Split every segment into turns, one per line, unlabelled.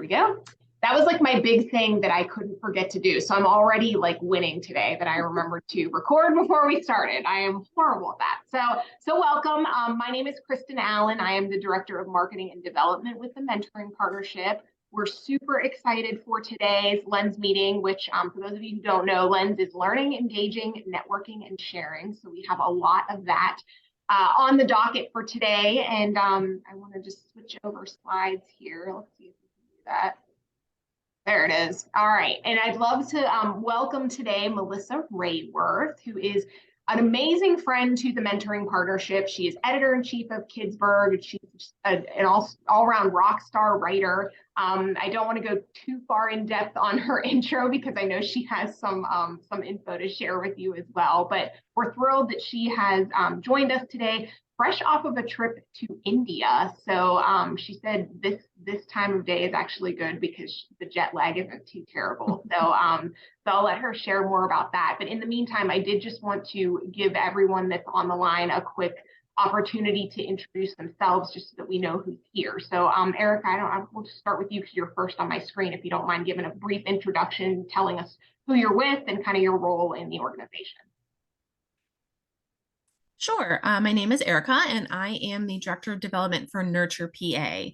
go. That was like my big thing that I couldn't forget to do. So I'm already like winning today that I remembered to record before we started. I am horrible at that. So welcome. My name is Kristen Allen. I am the Director of Marketing and Development with the Mentoring Partnership. We're super excited for today's Lens meeting, which for those of you who don't know, Lens is learning, engaging, networking, and sharing. So we have a lot of that on the docket for today. And I want to just switch over slides here. Let's see if we can do that. There it is. All right. And I'd love to welcome today Melissa Rayworth, who is an amazing friend to the Mentoring Partnership. She is editor-in-chief of Kidsburgh. She's an all-around rock star writer. I don't want to go too far in depth on her intro because I know she has some info to share with you as well. But we're thrilled that she has joined us today, fresh off of a trip to India. So she said this time of day is actually good because the jet lag isn't too terrible. So I'll let her share more about that. But in the meantime, I did just want to give everyone that's on the line a quick opportunity to introduce themselves just so that we know who's here. So Erica, we'll just start with you because you're first on my screen. If you don't mind giving a brief introduction, telling us who you're with and kind of your role in the organization.
Sure. My name is Erica, and I am the Director of Development for Nurture PA.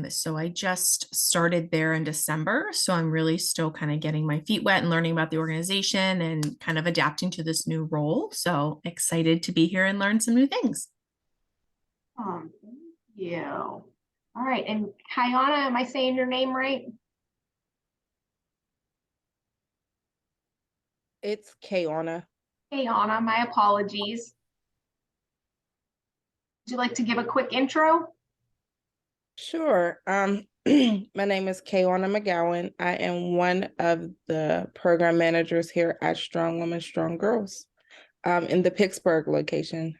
So I just started there in December, so I'm really still kind of getting my feet wet and learning about the organization and kind of adapting to this new role. So excited to be here and learn some new things.
Thank you. All right, and Kayana, am I saying your name right?
It's Kayana.
Kayana, my apologies. Would you like to give a quick intro?
Sure. My name is Kayana McGowan. I am one of the program managers here at Strong Women, Strong Girls in the Kidsburgh location.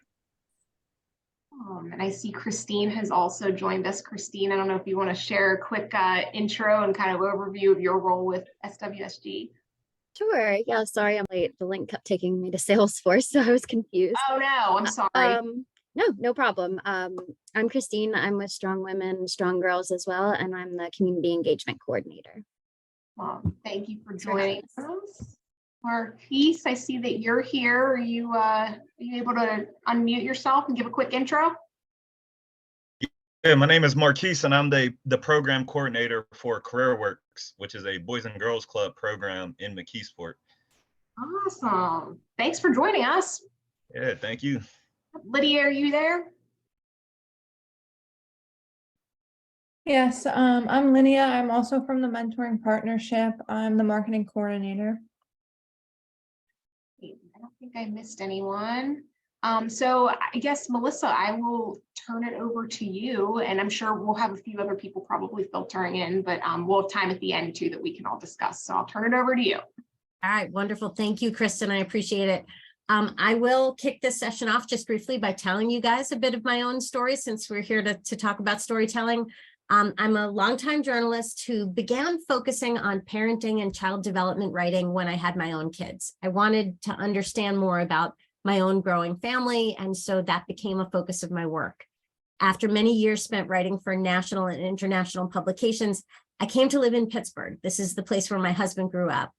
And I see Christine has also joined us. Christine, I don't know if you want to share a quick intro and kind of overview of your role with SWSG.
Sure. Yeah, sorry I'm late. The link kept taking me to Salesforce, so I was confused.
Oh no, I'm sorry.
No problem. I'm Christine. I'm with Strong Women, Strong Girls as well, and I'm the Community Engagement Coordinator.
Thank you for joining us. Marquise, I see that you're here. Are you able to unmute yourself and give a quick intro?
Yeah, my name is Marquise, and I'm the program coordinator for CareerWorks, which is a Boys and Girls Club program in McKeesport.
Awesome. Thanks for joining us.
Yeah, thank you.
Lydia, are you there?
Yes, I'm Lydia. I'm also from the Mentoring Partnership. I'm the marketing coordinator.
I don't think I missed anyone. So I guess, Melissa, I will turn it over to you, and I'm sure we'll have a few other people probably filtering in, but we'll have time at the end too that we can all discuss. So I'll turn it over to you.
All right, wonderful. Thank you, Kristen. I appreciate it. I will kick this session off just briefly by telling you guys a bit of my own story since we're here to talk about storytelling. I'm a longtime journalist who began focusing on parenting and child development writing when I had my own kids. I wanted to understand more about my own growing family, and so that became a focus of my work. After many years spent writing for national and international publications, I came to live in Pittsburgh. This is the place where my husband grew up.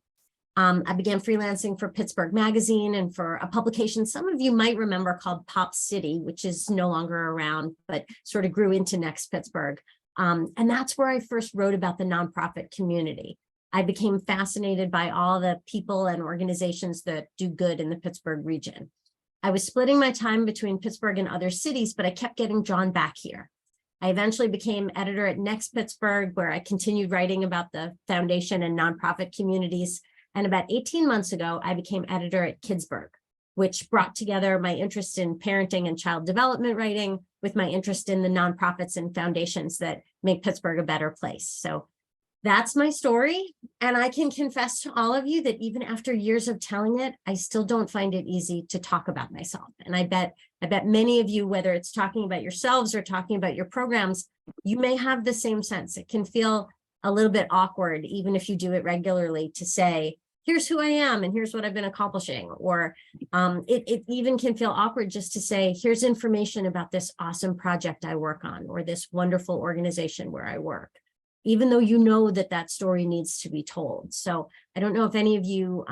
I began freelancing for Pittsburgh Magazine and for a publication some of you might remember called Pop City, which is no longer around, but sort of grew into Next Pittsburgh. And that's where I first wrote about the nonprofit community. I became fascinated by all the people and organizations that do good in the Pittsburgh region. I was splitting my time between Pittsburgh and other cities, but I kept getting drawn back here. I eventually became editor at Next Pittsburgh, where I continued writing about the foundation and nonprofit communities. And about 18 months ago, I became editor at Kidsburgh, which brought together my interest in parenting and child development writing with my interest in the nonprofits and foundations that make Pittsburgh a better place. So that's my story. And I can confess to all of you that even after years of telling it, I still don't find it easy to talk about myself. And I bet many of you, whether it's talking about yourselves or talking about your programs, you may have the same sense. It can feel a little bit awkward, even if you do it regularly, to say, here's who I am and here's what I've been accomplishing. Or it even can feel awkward just to say, here's information about this awesome project I work on or this wonderful organization where I work. even though you know that that story needs to be told. So I don't know if any of you,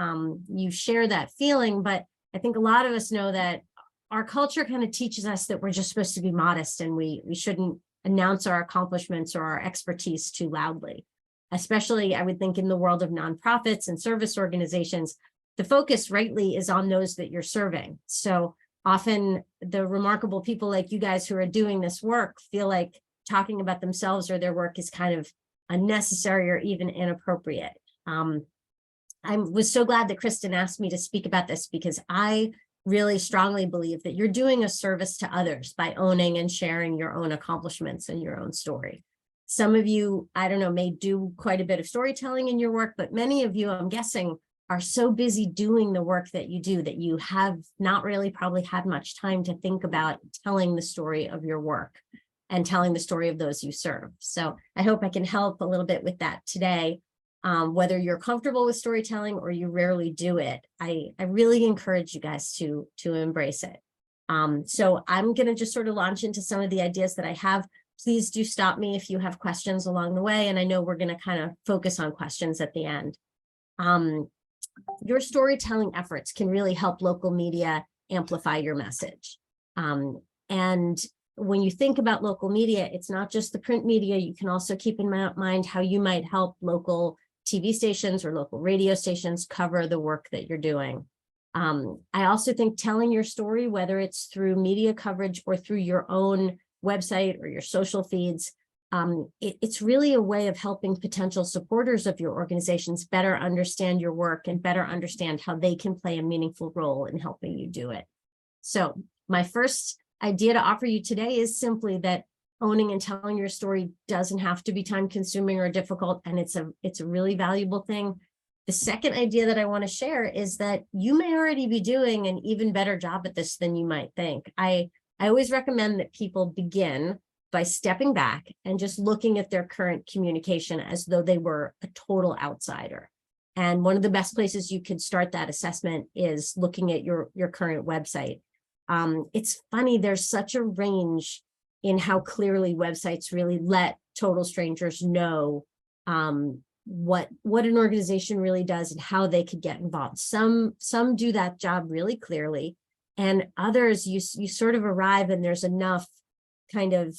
you share that feeling, but I think a lot of us know that our culture kind of teaches us that we're just supposed to be modest and we shouldn't announce our accomplishments or our expertise too loudly. Especially, I would think, in the world of nonprofits and service organizations, the focus rightly is on those that you're serving. So often the remarkable people like you guys who are doing this work feel like talking about themselves or their work is kind of unnecessary or even inappropriate. I was so glad that Kristen asked me to speak about this, because I really strongly believe that you're doing a service to others by owning and sharing your own accomplishments and your own story. Some of you, I don't know, may do quite a bit of storytelling in your work, but many of you, I'm guessing, are so busy doing the work that you do that you have not really probably had much time to think about telling the story of your work and telling the story of those you serve. So I hope I can help a little bit with that today. Whether you're comfortable with storytelling or you rarely do it, I really encourage you guys to embrace it. So I'm going to just sort of launch into some of the ideas that I have. Please do stop me if you have questions along the way. And I know we're going to kind of focus on questions at the end. Your storytelling efforts can really help local media amplify your message. And when you think about local media, it's not just the print media. You can also keep in mind how you might help local TV stations or local radio stations cover the work that you're doing. I also think telling your story, whether it's through media coverage or through your own website or your social feeds, it's really a way of helping potential supporters of your organizations better understand your work and better understand how they can play a meaningful role in helping you do it. So my first idea to offer you today is simply that owning and telling your story doesn't have to be time consuming or difficult, and it's a really valuable thing. The second idea that I want to share is that you may already be doing an even better job at this than you might think. I always recommend that people begin by stepping back and just looking at their current communication as though they were a total outsider. And one of the best places you could start that assessment is looking at your current website. It's funny, there's such a range in how clearly websites really let total strangers know what an organization really does and how they could get involved. Some do that job really clearly, and others you sort of arrive and there's enough kind of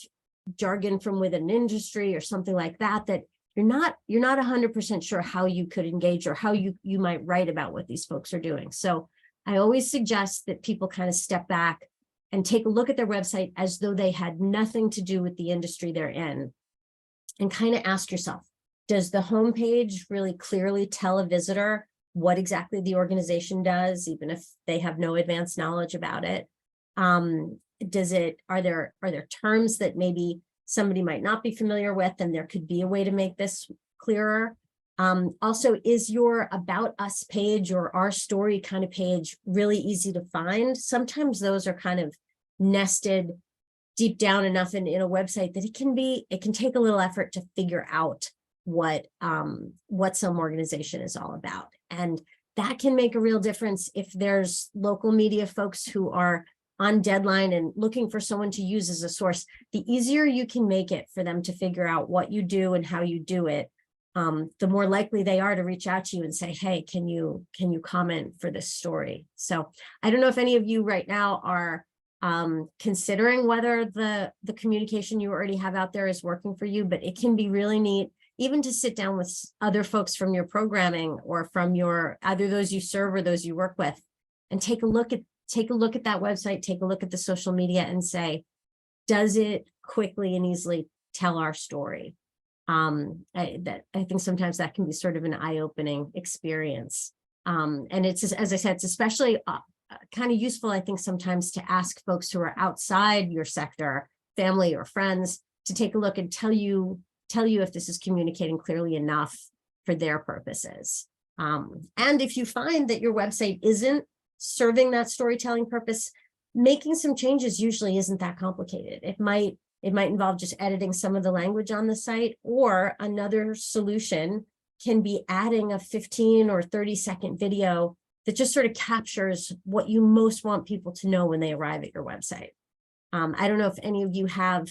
jargon from within an industry or something like that that you're not 100% sure how you could engage or how you might write about what these folks are doing. So I always suggest that people kind of step back and take a look at their website as though they had nothing to do with the industry they're in, and kind of ask yourself, does the homepage really clearly tell a visitor what exactly the organization does, even if they have no advanced knowledge about it? Are there terms that maybe somebody might not be familiar with, and there could be a way to make this clearer? Also, is your About Us page or Our Story kind of page really easy to find? Sometimes those are kind of nested deep down enough in a website that it can take a little effort to figure out what some organization is all about. And that can make a real difference if there's local media folks who are on deadline and looking for someone to use as a source. The easier you can make it for them to figure out what you do and how you do it, the more likely they are to reach out to you and say, hey, can you comment for this story? So I don't know if any of you right now are considering whether the communication you already have out there is working for you, but it can be really neat even to sit down with other folks from your programming or from either those you serve or those you work with, and take a look at that website, take a look at the social media and say, does it quickly and easily tell our story? I think sometimes that can be sort of an eye-opening experience. And it's, as I said, it's especially kind of useful, I think, sometimes to ask folks who are outside your sector, family or friends, to take a look and tell you if this is communicating clearly enough for their purposes. And if you find that your website isn't serving that storytelling purpose, making some changes usually isn't that complicated. It might involve just editing some of the language on the site, or another solution can be adding a 15 or 30-second video that just sort of captures what you most want people to know when they arrive at your website. I don't know if any of you have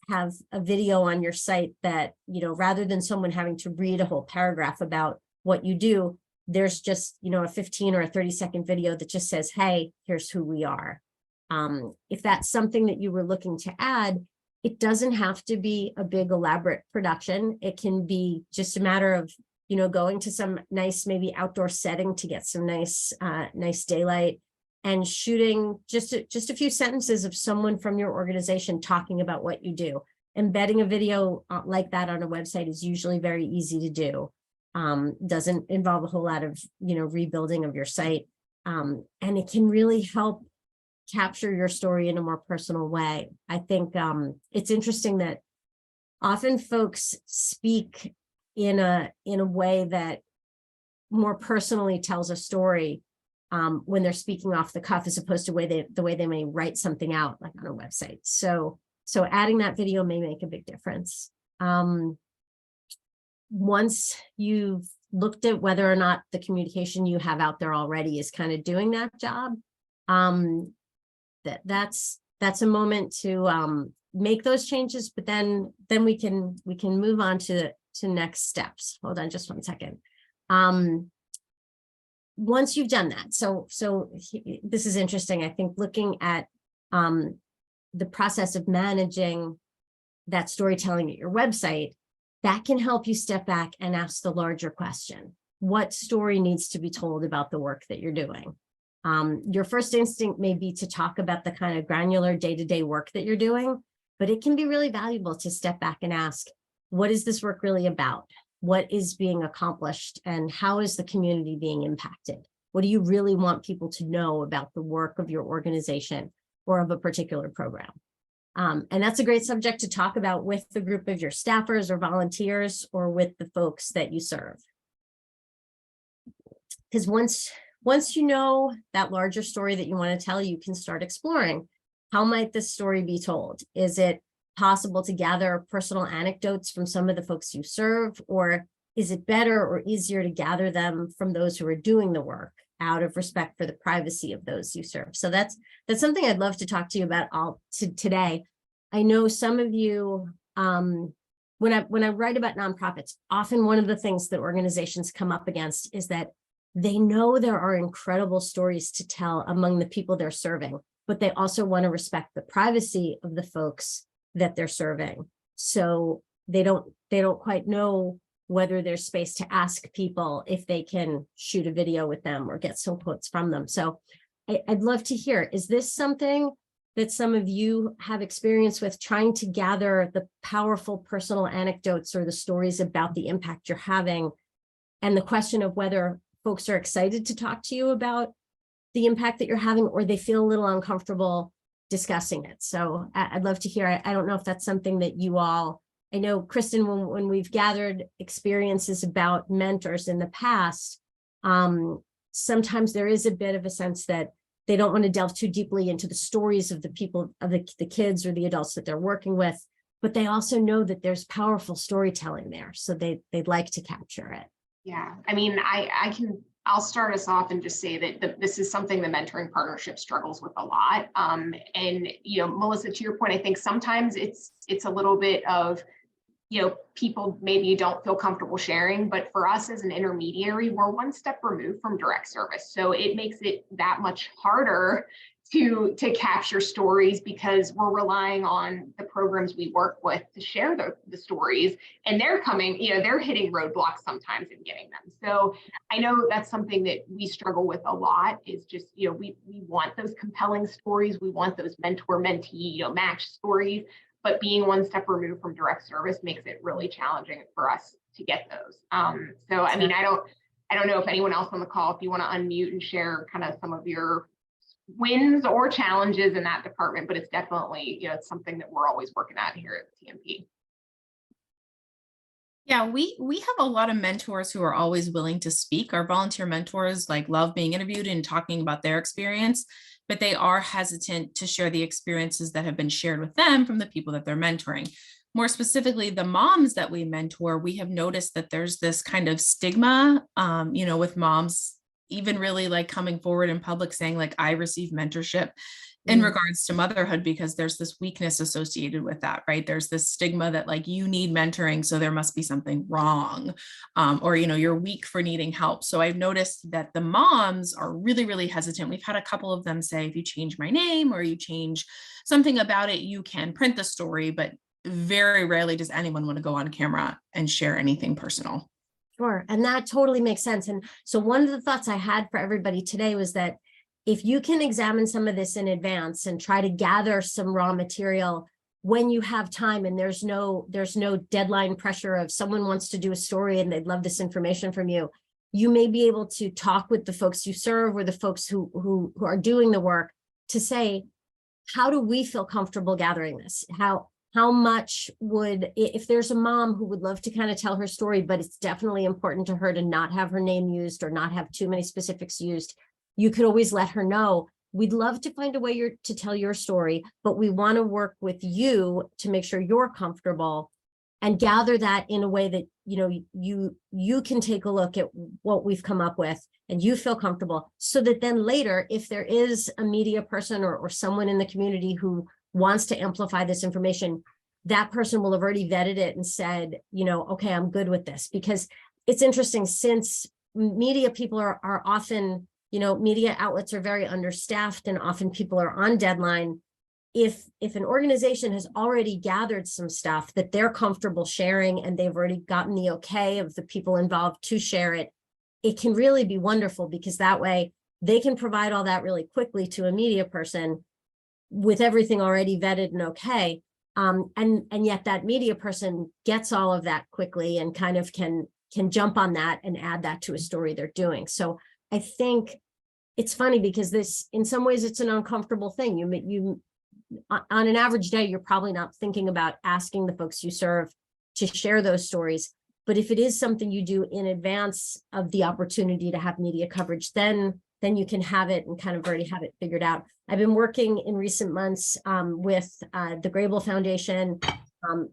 have a video on your site that, you know, rather than someone having to read a whole paragraph about what you do, there's just, you know, a 15 or a 30-second video that just says, hey, here's who we are. If that's something that you were looking to add, it doesn't have to be a big elaborate production. It can be just a matter of, you know, going to some nice, maybe outdoor setting to get some nice daylight and shooting just a few sentences of someone from your organization talking about what you do. Embedding a video like that on a website is usually very easy to do. Doesn't involve a whole lot of, you know, rebuilding of your site. And it can really help capture your story in a more personal way. I think it's interesting that often folks speak in a way that more personally tells a story when they're speaking off the cuff, as opposed to the way they may write something out like on a website. So adding that video may make a big difference. Once you've looked at whether or not the communication you have out there already is kind of doing that job, that's a moment to make those changes, but then we can move on to next steps. Hold on just one second. Once you've done that, so this is interesting. I think looking at the process of managing that storytelling at your website, that can help you step back and ask the larger question. What story needs to be told about the work that you're doing? Your first instinct may be to talk about the kind of granular day-to-day work that you're doing, but it can be really valuable to step back and ask, what is this work really about? What is being accomplished, and how is the community being impacted? What do you really want people to know about the work of your organization or of a particular program? And that's a great subject to talk about with the group of your staffers or volunteers, or with the folks that you serve. Because once you know that larger story that you want to tell, you can start exploring, how might this story be told? Is it possible to gather personal anecdotes from some of the folks you serve, or is it better or easier to gather them from those who are doing the work out of respect for the privacy of those you serve? So that's something I'd love to talk to you about today. I know some of you, when I write about nonprofits, often one of the things that organizations come up against is that they know there are incredible stories to tell among the people they're serving, but they also want to respect the privacy of the folks that they're serving. So they don't quite know whether there's space to ask people if they can shoot a video with them or get some quotes from them. So I'd love to hear, is this something that some of you have experience with, trying to gather the powerful personal anecdotes or the stories about the impact you're having, and the question of whether folks are excited to talk to you about the impact that you're having, or they feel a little uncomfortable discussing it? So I'd love to hear. I don't know if that's something that you all, I know, Kristen, when we've gathered experiences about mentors in the past, sometimes there is a bit of a sense that they don't want to delve too deeply into the stories of the people, of the kids or the adults that they're working with, but they also know that there's powerful storytelling there. So they'd like to capture it.
Yeah, I mean, I'll start us off and just say that this is something the mentoring partnership struggles with a lot. And, you know, Melissa, to your point, I think sometimes it's a little bit of, you know, people maybe don't feel comfortable sharing, but for us as an intermediary, we're one step removed from direct service. So it makes it that much harder to capture stories, because we're relying on the programs we work with to share the stories, and they're coming, you know, they're hitting roadblocks sometimes in getting them. So I know that's something that we struggle with a lot, is just, you know, we want those compelling stories. We want those mentor-mentee, you know, match stories, but being one step removed from direct service makes it really challenging for us to get those. So, I mean, I don't know if anyone else on the call, if you want to unmute and share kind of some of your wins or challenges in that department, but it's definitely, you know, it's something that we're always working at here at TMP.
Yeah, we have a lot of mentors who are always willing to speak. Our volunteer mentors like love being interviewed and talking about their experience, but they are hesitant to share the experiences that have been shared with them from the people that they're mentoring. More specifically, the moms that we mentor, we have noticed that there's this kind of stigma, you know, with moms even really like coming forward in public saying like, I received mentorship. in regards to motherhood, because there's this weakness associated with that, right? There's this stigma that like you need mentoring, so there must be something wrong, or you're weak for needing help. So I've noticed that the moms are really, really hesitant. We've had a couple of them say, if you change my name or you change something about it, you can print the story, but very rarely does anyone want to go on camera and share anything personal.
Sure. And that totally makes sense. And so one of the thoughts I had for everybody today was that if you can examine some of this in advance and try to gather some raw material when you have time, and there's no deadline pressure of someone wants to do a story and they'd love this information from you, you may be able to talk with the folks you serve or the folks who are doing the work to say, how do we feel comfortable gathering this? How much would, if there's a mom who would love to kind of tell her story, but it's definitely important to her to not have her name used or not have too many specifics used, you could always let her know, we'd love to find a way to tell your story, but we want to work with you to make sure you're comfortable, and gather that in a way that, you can take a look at what we've come up with and you feel comfortable, so that then later, if there is a media person or someone in the community who wants to amplify this information, that person will have already vetted it and said, okay, I'm good with this. Because it's interesting, since media people are often, media outlets are very understaffed and often people are on deadline. If an organization has already gathered some stuff that they're comfortable sharing and they've already gotten the okay of the people involved to share it, it can really be wonderful, because that way they can provide all that really quickly to a media person with everything already vetted and okay. And yet that media person gets all of that quickly and kind of can jump on that and add that to a story they're doing. So I think it's funny because this, in some ways, it's an uncomfortable thing. You on an average day, you're probably not thinking about asking the folks you serve to share those stories. But if it is something you do in advance of the opportunity to have media coverage, then you can have it and kind of already have it figured out. I've been working in recent months with the Grable Foundation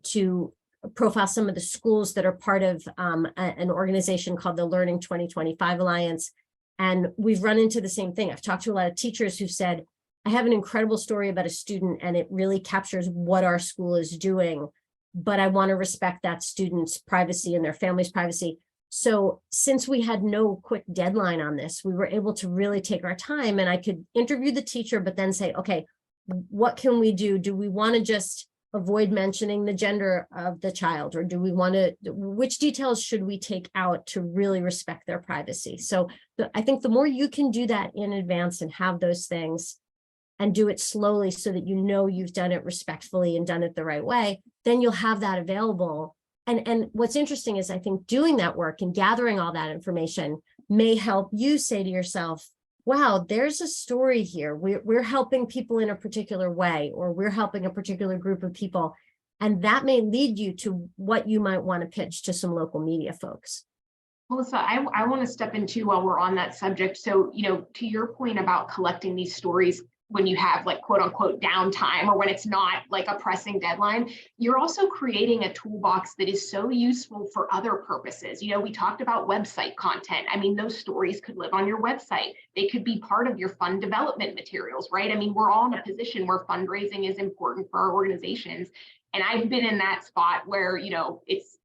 to profile some of the schools that are part of an organization called the Learning 2025 Alliance. And we've run into the same thing. I've talked to a lot of teachers who said, I have an incredible story about a student and it really captures what our school is doing, but I want to respect that student's privacy and their family's privacy. So since we had no quick deadline on this, we were able to really take our time, and I could interview the teacher, but then say, okay, what can we do? Do we want to just avoid mentioning the gender of the child, or do we want to, which details should we take out to really respect their privacy? So I think the more you can do that in advance and have those things and do it slowly so that you've done it respectfully and done it the right way, then you'll have that available. And what's interesting is I think doing that work and gathering all that information may help you say to yourself, wow, there's a story here. We're helping people in a particular way, or we're helping a particular group of people. And that may lead you to what you might want to pitch to some local media folks.
Melissa, I want to step into while we're on that subject. So, to your point about collecting these stories when you have like quote unquote downtime, or when it's not like a pressing deadline, you're also creating a toolbox that is so useful for other purposes. We talked about website content. I mean, those stories could live on your website. They could be part of your fund development materials, right? I mean, we're all in a position where fundraising is important for our organizations. And I've been in that spot where, it's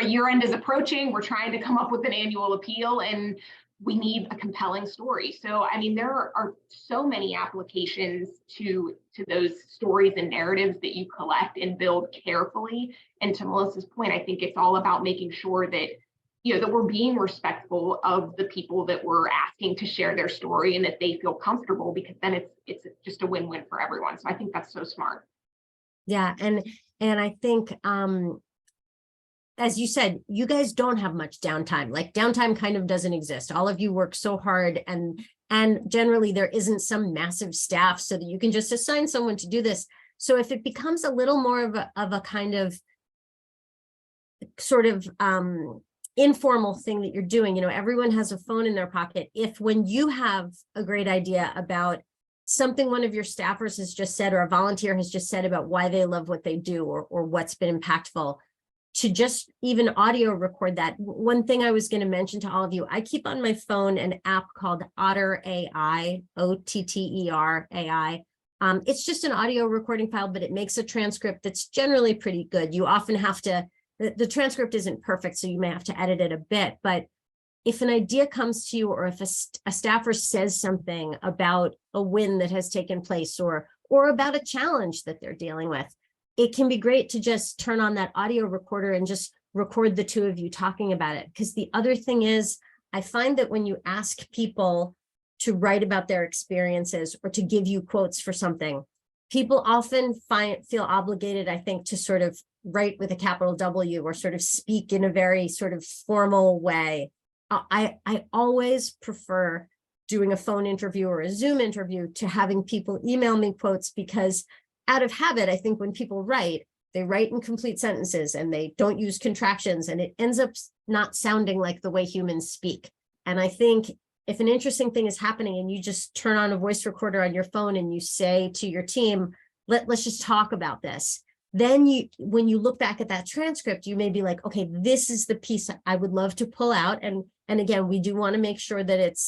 year end is approaching. We're trying to come up with an annual appeal and we need a compelling story. So, I mean, there are so many applications to those stories and narratives that you collect and build carefully. And to Melissa's point, I think it's all about making sure that, that we're being respectful of the people that we're asking to share their story and that they feel comfortable, because then it's just a win-win for everyone. So I think that's so smart.
Yeah. And I think, as you said, you guys don't have much downtime. Like downtime kind of doesn't exist. All of you work so hard, and generally there isn't some massive staff so that you can just assign someone to do this. So if it becomes a little more of a kind of sort of informal thing that you're doing, everyone has a phone in their pocket. If when you have a great idea about something one of your staffers has just said, or a volunteer has just said about why they love what they do, or what's been impactful, to just even audio record that. One thing I was going to mention to all of you, I keep on my phone an app called Otter AI, OTTER AI. It's just an audio recording file, but it makes a transcript that's generally pretty good. You often have to, the transcript isn't perfect, so you may have to edit it a bit, but if an idea comes to you, or if a staffer says something about a win that has taken place, or about a challenge that they're dealing with, it can be great to just turn on that audio recorder and just record the two of you talking about it. Because the other thing is, I find that when you ask people to write about their experiences or to give you quotes for something, people often feel obligated, I think, to sort of write with a capital W, or sort of speak in a very sort of formal way. I always prefer doing a phone interview or a Zoom interview to having people email me quotes, because out of habit, I think when people write, they write in complete sentences and they don't use contractions, and it ends up not sounding like the way humans speak. And I think if an interesting thing is happening and you just turn on a voice recorder on your phone and you say to your team, let's just talk about this. Then when you look back at that transcript, you may be like, okay, this is the piece I would love to pull out. And again, we do want to make sure that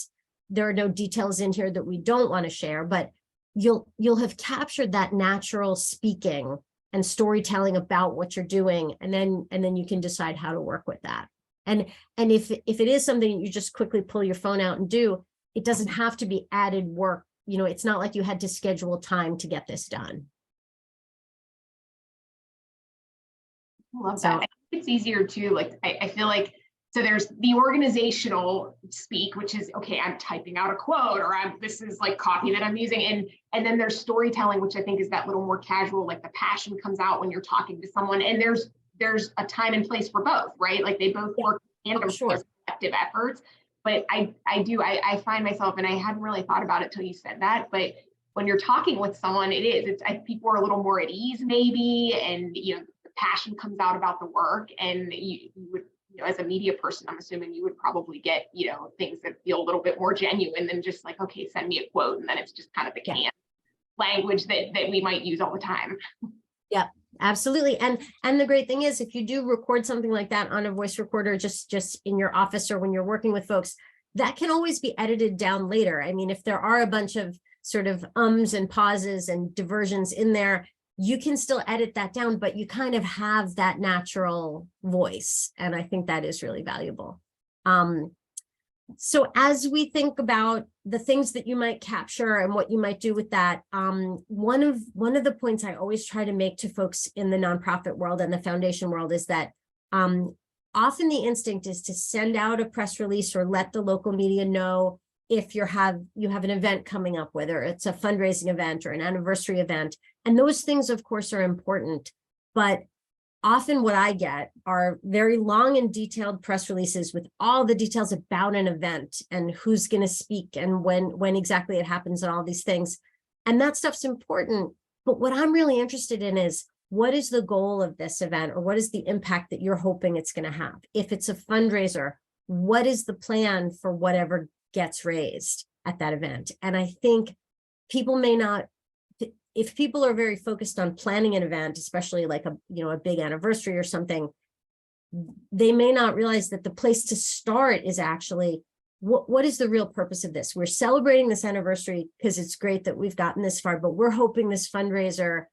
there are no details in here that we don't want to share, but you'll have captured that natural speaking and storytelling about what you're doing. And then you can decide how to work with that. And if it is something you just quickly pull your phone out and do, it doesn't have to be added work. You know, it's not like you had to schedule time to get this done.
I love that. I think it's easier too. Like, I feel like, so there's the organizational speak, which is, okay, I'm typing out a quote, or this is like copy that I'm using. And then there's storytelling, which I think is that little more casual, like the passion comes out when you're talking to someone, and there's a time and place for both, right? Like they both work in collective efforts. But I find myself, and I hadn't really thought about it till you said that, but when you're talking with someone, people are a little more at ease maybe, and the passion comes out about the work, and you would, as a media person, I'm assuming you would probably get, things that feel a little bit more genuine than just like, okay, send me a quote, and then it's just kind of the canned language that we might use all the time.
Yeah, absolutely. And the great thing is, if you do record something like that on a voice recorder, just in your office or when you're working with folks, that can always be edited down later. I mean, if there are a bunch of sort of ums and pauses and diversions in there, you can still edit that down, but you kind of have that natural voice. And I think that is really valuable. So as we think about the things that you might capture and what you might do with that, one of the points I always try to make to folks in the nonprofit world and the foundation world is that often the instinct is to send out a press release or let the local media know if you have an event coming up, whether it's a fundraising event or an anniversary event. And those things, of course, are important, but often what I get are very long and detailed press releases with all the details about an event and who's going to speak and when exactly it happens and all these things. And that stuff's important. But what I'm really interested in is, what is the goal of this event, or what is the impact that you're hoping it's going to have? If it's a fundraiser, what is the plan for whatever gets raised at that event? And I think people may not, if people are very focused on planning an event, especially like a big anniversary or something, they may not realize that the place to start is actually, what is the real purpose of this? We're celebrating this anniversary because it's great that we've gotten this far, but we're hoping this fundraiser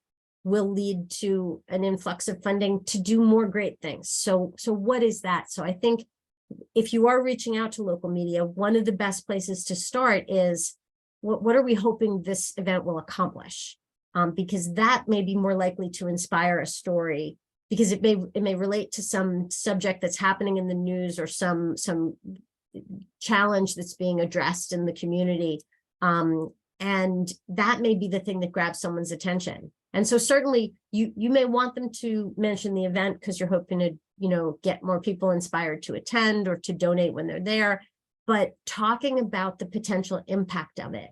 will lead to an influx of funding to do more great things. So what is that? So I think if you are reaching out to local media, one of the best places to start is, what are we hoping this event will accomplish? Because that may be more likely to inspire a story, because it may relate to some subject that's happening in the news or some challenge that's being addressed in the community. And that may be the thing that grabs someone's attention. And so certainly you may want them to mention the event because you're hoping to, get more people inspired to attend or to donate when they're there. But talking about the potential impact of it,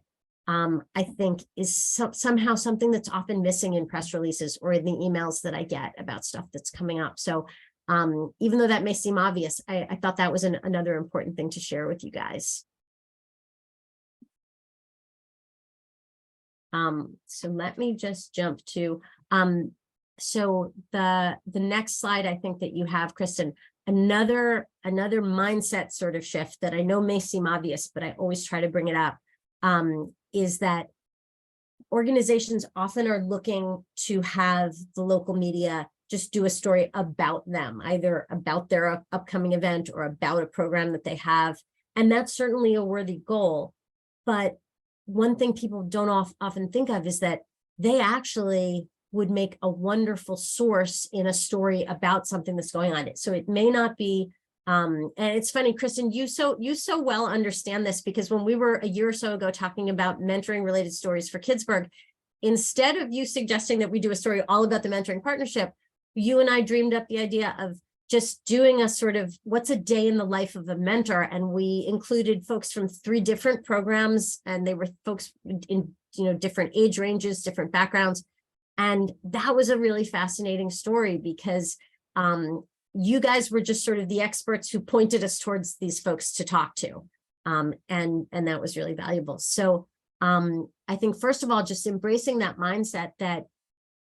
I think is somehow something that's often missing in press releases or in the emails that I get about stuff that's coming up. So even though that may seem obvious, I thought that was another important thing to share with you guys. So let me just jump to, so the next slide I think that you have, Kristen, another mindset sort of shift that I know may seem obvious, but I always try to bring it up, is that organizations often are looking to have the local media just do a story about them, either about their upcoming event or about a program that they have. And that's certainly a worthy goal. But one thing people don't often think of is that they actually would make a wonderful source in a story about something that's going on. So it may not be, and it's funny, Kristen, you so well understand this, because when we were a year or so ago talking about mentoring related stories for Kidsburgh, instead of you suggesting that we do a story all about the mentoring partnership, you and I dreamed up the idea of just doing a sort of what's a day in the life of a mentor. And we included folks from 3 different programs, and they were folks in different age ranges, different backgrounds. And that was a really fascinating story, because you guys were just sort of the experts who pointed us towards these folks to talk to. And that was really valuable. So I think, first of all, just embracing that mindset that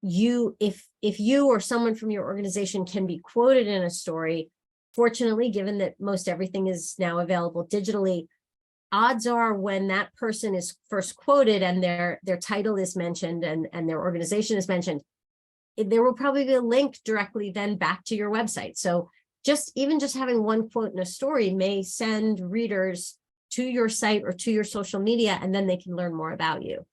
if you or someone from your organization can be quoted in a story, fortunately, given that most everything is now available digitally, odds are when that person is first quoted and their title is mentioned and their organization is mentioned, there will probably be a link directly then back to your website. So even just having one quote in a story may send readers to your site or to your social media, and then they can learn more about you.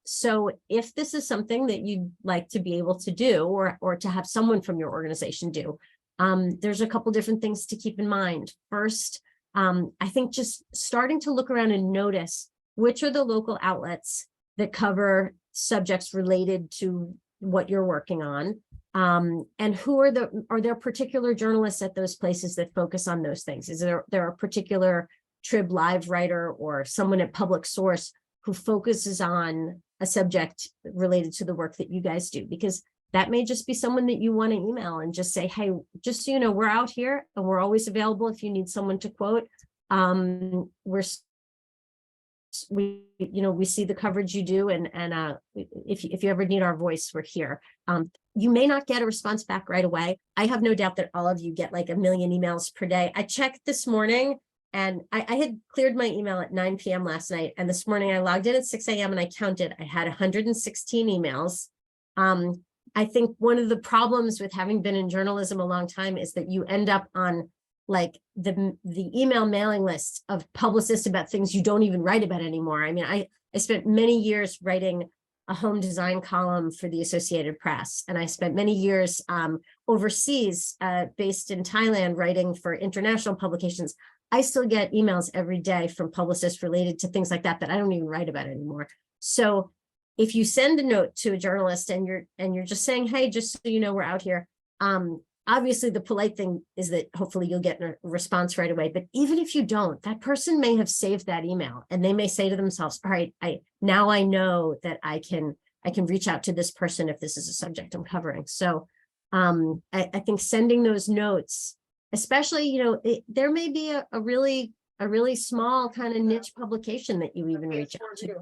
So if this is something that you'd like to be able to do, or to have someone from your organization do, there's a couple different things to keep in mind. First, I think just starting to look around and notice which are the local outlets that cover subjects related to what you're working on, and who are there particular journalists at those places that focus on those things? Is there a particular Trib Live writer or someone at Public Source who focuses on a subject related to the work that you guys do? Because that may just be someone that you want to email and just say, hey, just so you know, we're out here and we're always available if you need someone to quote. We see the coverage you do, and if you ever need our voice, we're here. You may not get a response back right away. I have no doubt that all of you get like 1 million emails per day. I checked this morning, and I had cleared my email at 9 p.m. last night. And this morning I logged in at 6 a.m. and I counted. I had 116 emails. I think one of the problems with having been in journalism a long time is that you end up on like the email mailing list of publicists about things you don't even write about anymore. I mean, I spent many years writing a home design column for the Associated Press, and I spent many years overseas, based in Thailand, writing for international publications. I still get emails every day from publicists related to things like that I don't even write about anymore. So if you send a note to a journalist and you're just saying, hey, just so you know, we're out here, obviously the polite thing is that hopefully you'll get a response right away. But even if you don't, that person may have saved that email, and they may say to themselves, all right, now I know that I can reach out to this person if this is a subject I'm covering. So I think sending those notes, especially, there may be a really small kind of niche publication that you even reach out to.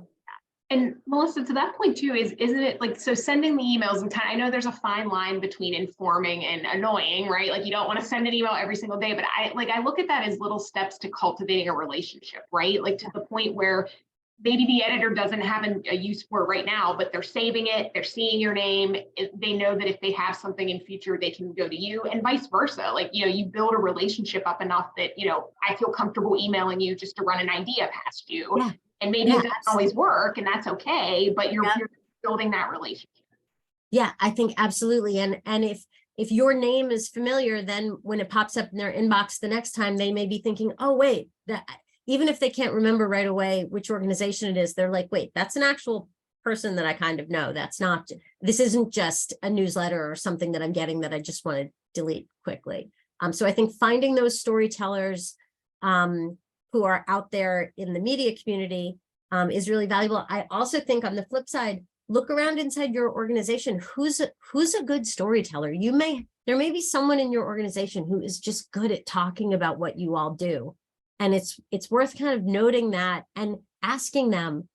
And Melissa, to that point too, isn't it like, so sending the emails, and I know there's a fine line between informing and annoying, right? Like you don't want to send an email every single day, but I look at that as little steps to cultivating a relationship, right? Like to the point where maybe the editor doesn't have a use for it right now, but they're saving it, they're seeing your name, they know that if they have something in future, they can go to you, and vice versa. Like, you build a relationship up enough that, I feel comfortable emailing you just to run an idea past you.
Yeah.
And maybe it doesn't always work, and that's okay, but you're building that relationship.
Yeah, I think absolutely. And if your name is familiar, then when it pops up in their inbox the next time, they may be thinking, oh, wait, even if they can't remember right away which organization it is, they're like, wait, that's an actual person that I kind of know. This isn't just a newsletter or something that I'm getting that I just want to delete quickly. So I think finding those storytellers who are out there in the media community is really valuable. I also think on the flip side, look around inside your organization. Who's a good storyteller? There may be someone in your organization who is just good at talking about what you all do. And it's worth kind of noting that and asking them,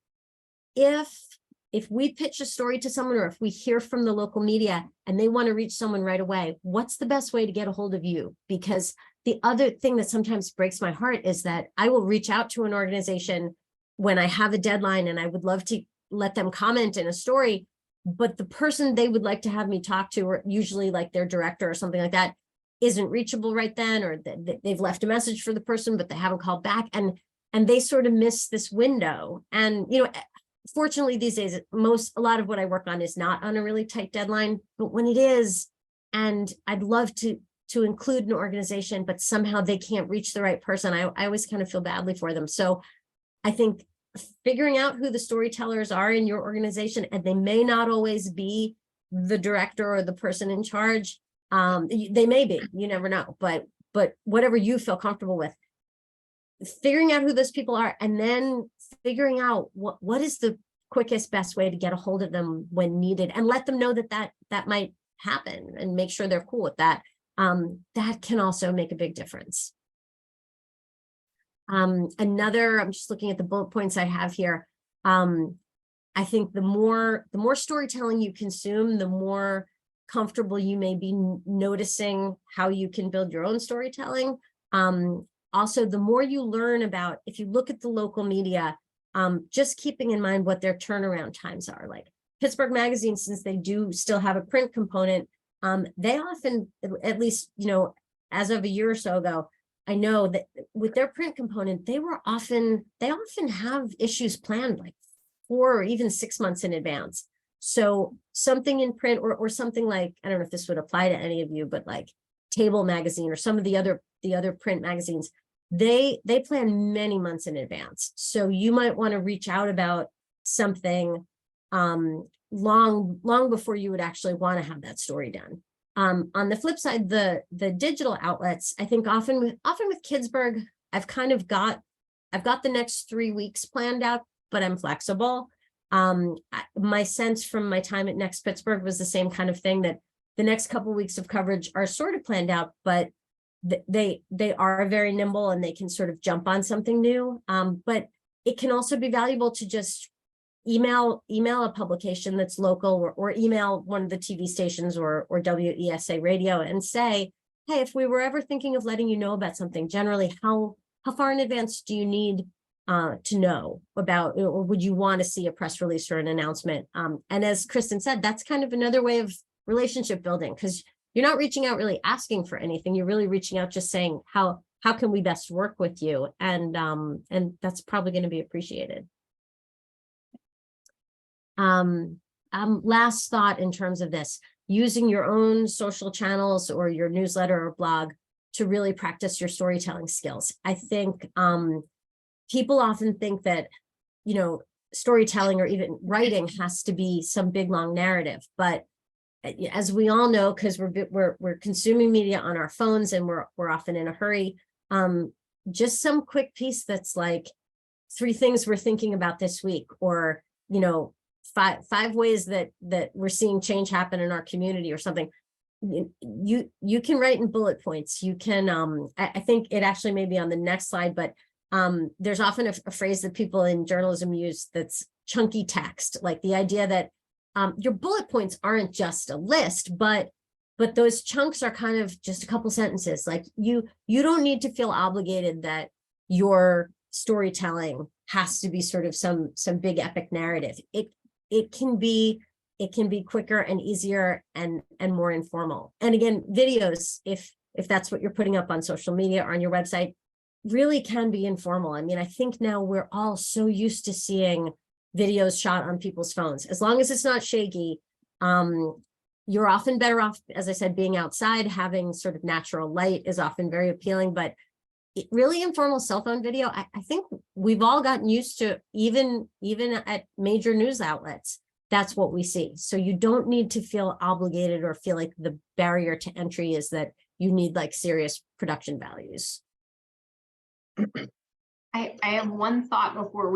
if we pitch a story to someone, or if we hear from the local media and they want to reach someone right away, what's the best way to get a hold of you? Because the other thing that sometimes breaks my heart is that I will reach out to an organization when I have a deadline and I would love to let them comment in a story, but the person they would like to have me talk to, or usually like their director or something like that, isn't reachable right then, or they've left a message for the person, but they haven't called back, and they sort of miss this window. And, you know, fortunately these days, a lot of what I work on is not on a really tight deadline, but when it is, and I'd love to include an organization, but somehow they can't reach the right person, I always kind of feel badly for them. So I think figuring out who the storytellers are in your organization, and they may not always be the director or the person in charge. They may be, you never know, but whatever you feel comfortable with, figuring out who those people are, and then figuring out what is the quickest, best way to get a hold of them when needed, and let them know that might happen, and make sure they're cool with that. That can also make a big difference. I'm just looking at the bullet points I have here. I think the more storytelling you consume, the more comfortable you may be noticing how you can build your own storytelling. Also, the more you learn about, if you look at the local media, just keeping in mind what their turnaround times are. Like Kidsburgh Magazine, since they do still have a print component, they often, at least, you know, as of a year or so ago, I know that with their print component, they often have issues planned like 4 or even 6 months in advance. So something in print, or something like, I don't know if this would apply to any of you, but like Table Magazine or some of the other print magazines, they plan many months in advance. So you might want to reach out about something long before you would actually want to have that story done. On the flip side, the digital outlets, I think often with Kidsburgh, I've got the next 3 weeks planned out, but I'm flexible. My sense from my time at Next Pittsburgh was the same kind of thing, that the next couple of weeks of coverage are sort of planned out, but they are very nimble and they can sort of jump on something new. But it can also be valuable to just email a publication that's local, or email one of the TV stations or WESA radio and say, hey, if we were ever thinking of letting you know about something, generally how far in advance do you need to know about, or would you want to see a press release or an announcement? And as Kristen said, that's kind of another way of relationship building, because you're not reaching out really asking for anything. You're really reaching out just saying, how can we best work with you? And that's probably going to be appreciated. Last thought in terms of this, using your own social channels or your newsletter or blog to really practice your storytelling skills. I think people often think that, you know, storytelling or even writing has to be some big long narrative, but as we all know, because we're consuming media on our phones and we're often in a hurry, just some quick piece that's like 3 things we're thinking about this week, or, you know, five ways that we're seeing change happen in our community or something. You can write in bullet points. You can, I think it actually may be on the next slide, but there's often a phrase that people in journalism use that's chunky text, like the idea that your bullet points aren't just a list, but those chunks are kind of just a couple sentences. Like you don't need to feel obligated that your storytelling has to be sort of some big epic narrative. It can be quicker and easier and more informal. And again, videos, if that's what you're putting up on social media or on your website, really can be informal. I mean, I think now we're all so used to seeing videos shot on people's phones. As long as it's not shaky, you're often better off, as I said, being outside. Having sort of natural light is often very appealing, but really informal cell phone video, I think we've all gotten used to, even at major news outlets, that's what we see. So you don't need to feel obligated or feel like the barrier to entry is that you need like serious production values.
I have one thought before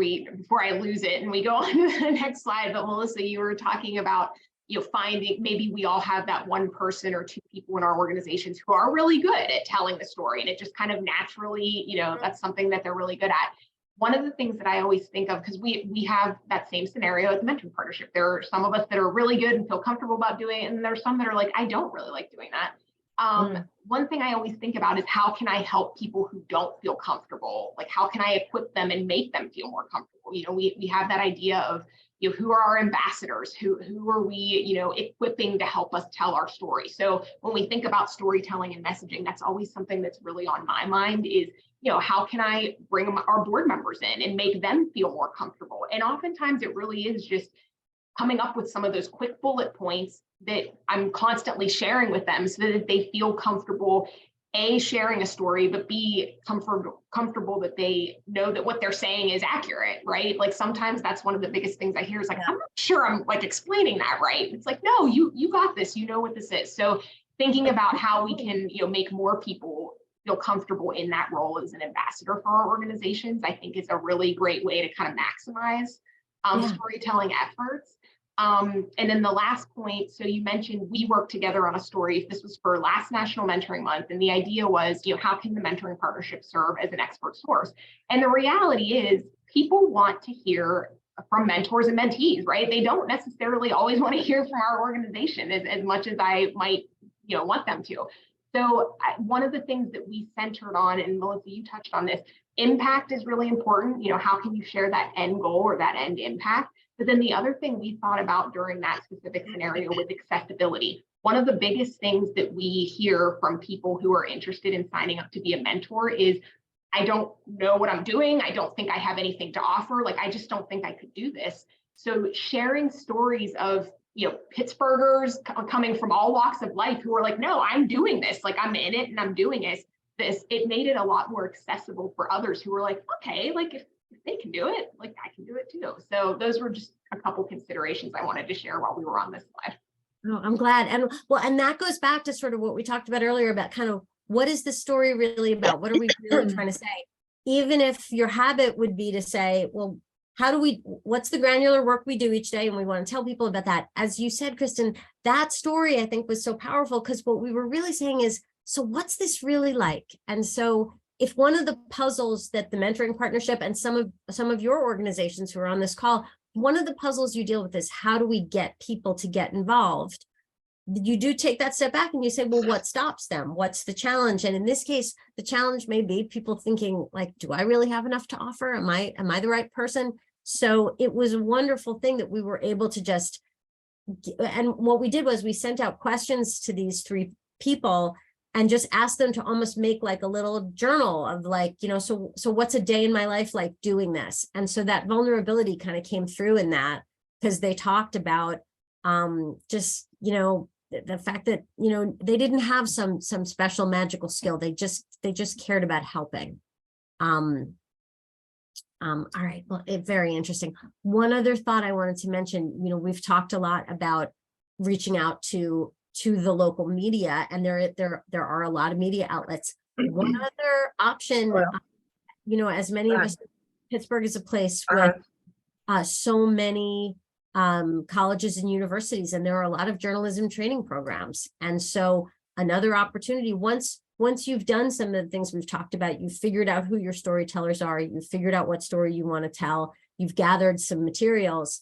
I lose it and we go on to the next slide. But Melissa, you were talking about, you know, finding maybe we all have that one person or 2 people in our organizations who are really good at telling the story, and it just kind of naturally, you know, that's something that they're really good at. One of the things that I always think of, because we have that same scenario at the mentoring partnership, there are some of us that are really good and feel comfortable about doing it, and there's some that are like, I don't really like doing that. One thing I always think about is, how can I help people who don't feel comfortable? Like, how can I equip them and make them feel more comfortable? You know, we have that idea of, you who are our ambassadors? Who are we, equipping to help us tell our story? So when we think about storytelling and messaging, that's always something that's really on my mind is, how can I bring our board members in and make them feel more comfortable? And oftentimes it really is just coming up with some of those quick bullet points that I'm constantly sharing with them so that they feel comfortable, A, sharing a story, but B, comfortable that they know that what they're saying is accurate, right? Like sometimes that's one of the biggest things I hear is like, I'm not sure I'm like explaining that right. It's like, no, you got this, you know what this is. So thinking about how we can, make more people feel comfortable in that role as an ambassador for our organizations, I think is a really great way to kind of maximize storytelling efforts. And then the last point, so you mentioned we worked together on a story. This was for last National Mentoring Month. And the idea was, how can the mentoring partnership serve as an expert source? And the reality is people want to hear from mentors and mentees, right? They don't necessarily always want to hear from our organization as much as I might, want them to. So one of the things that we centered on, and Melissa, you touched on this, impact is really important. How can you share that end goal or that end impact? But then the other thing we thought about during that specific scenario was accessibility. One of the biggest things that we hear from people who are interested in signing up to be a mentor is, I don't know what I'm doing. I don't think I have anything to offer. Like, I just don't think I could do this. So sharing stories of, Pittsburghers coming from all walks of life who are like, no, I'm doing this. Like, I'm in it and I'm doing this. It made it a lot more accessible for others who were like, okay, like if they can do it, like I can do it too. So those were just a couple considerations I wanted to share while we were on this slide.
Oh, I'm glad. And that goes back to sort of what we talked about earlier about kind of what is the story really about? What are we really trying to say? Even if your habit would be to say, well, what's the granular work we do each day? And we want to tell people about that. As you said, Kristen, that story I think was so powerful because what we were really saying is, so what's this really like? And so if one of the puzzles that the mentoring partnership and some of your organizations who are on this call, one of the puzzles you deal with is how do we get people to get involved? You do take that step back and you say, well, what stops them? What's the challenge? And in this case, the challenge may be people thinking like, do I really have enough to offer? Am I the right person? So it was a wonderful thing that we were able to just, and what we did was we sent out questions to these 3 people and just asked them to almost make like a little journal of like, so what's a day in my life like doing this? And so that vulnerability kind of came through in that because they talked about just, the fact that, they didn't have some special magical skill. They just cared about helping. All right, well, very interesting. One other thought I wanted to mention, we've talked a lot about reaching out to the local media, and there are a lot of media outlets. One other option, as many of us, Pittsburgh is a place with so many colleges and universities, and there are a lot of journalism training programs. And so another opportunity, once you've done some of the things we've talked about, you've figured out who your storytellers are, you've figured out what story you want to tell, you've gathered some materials,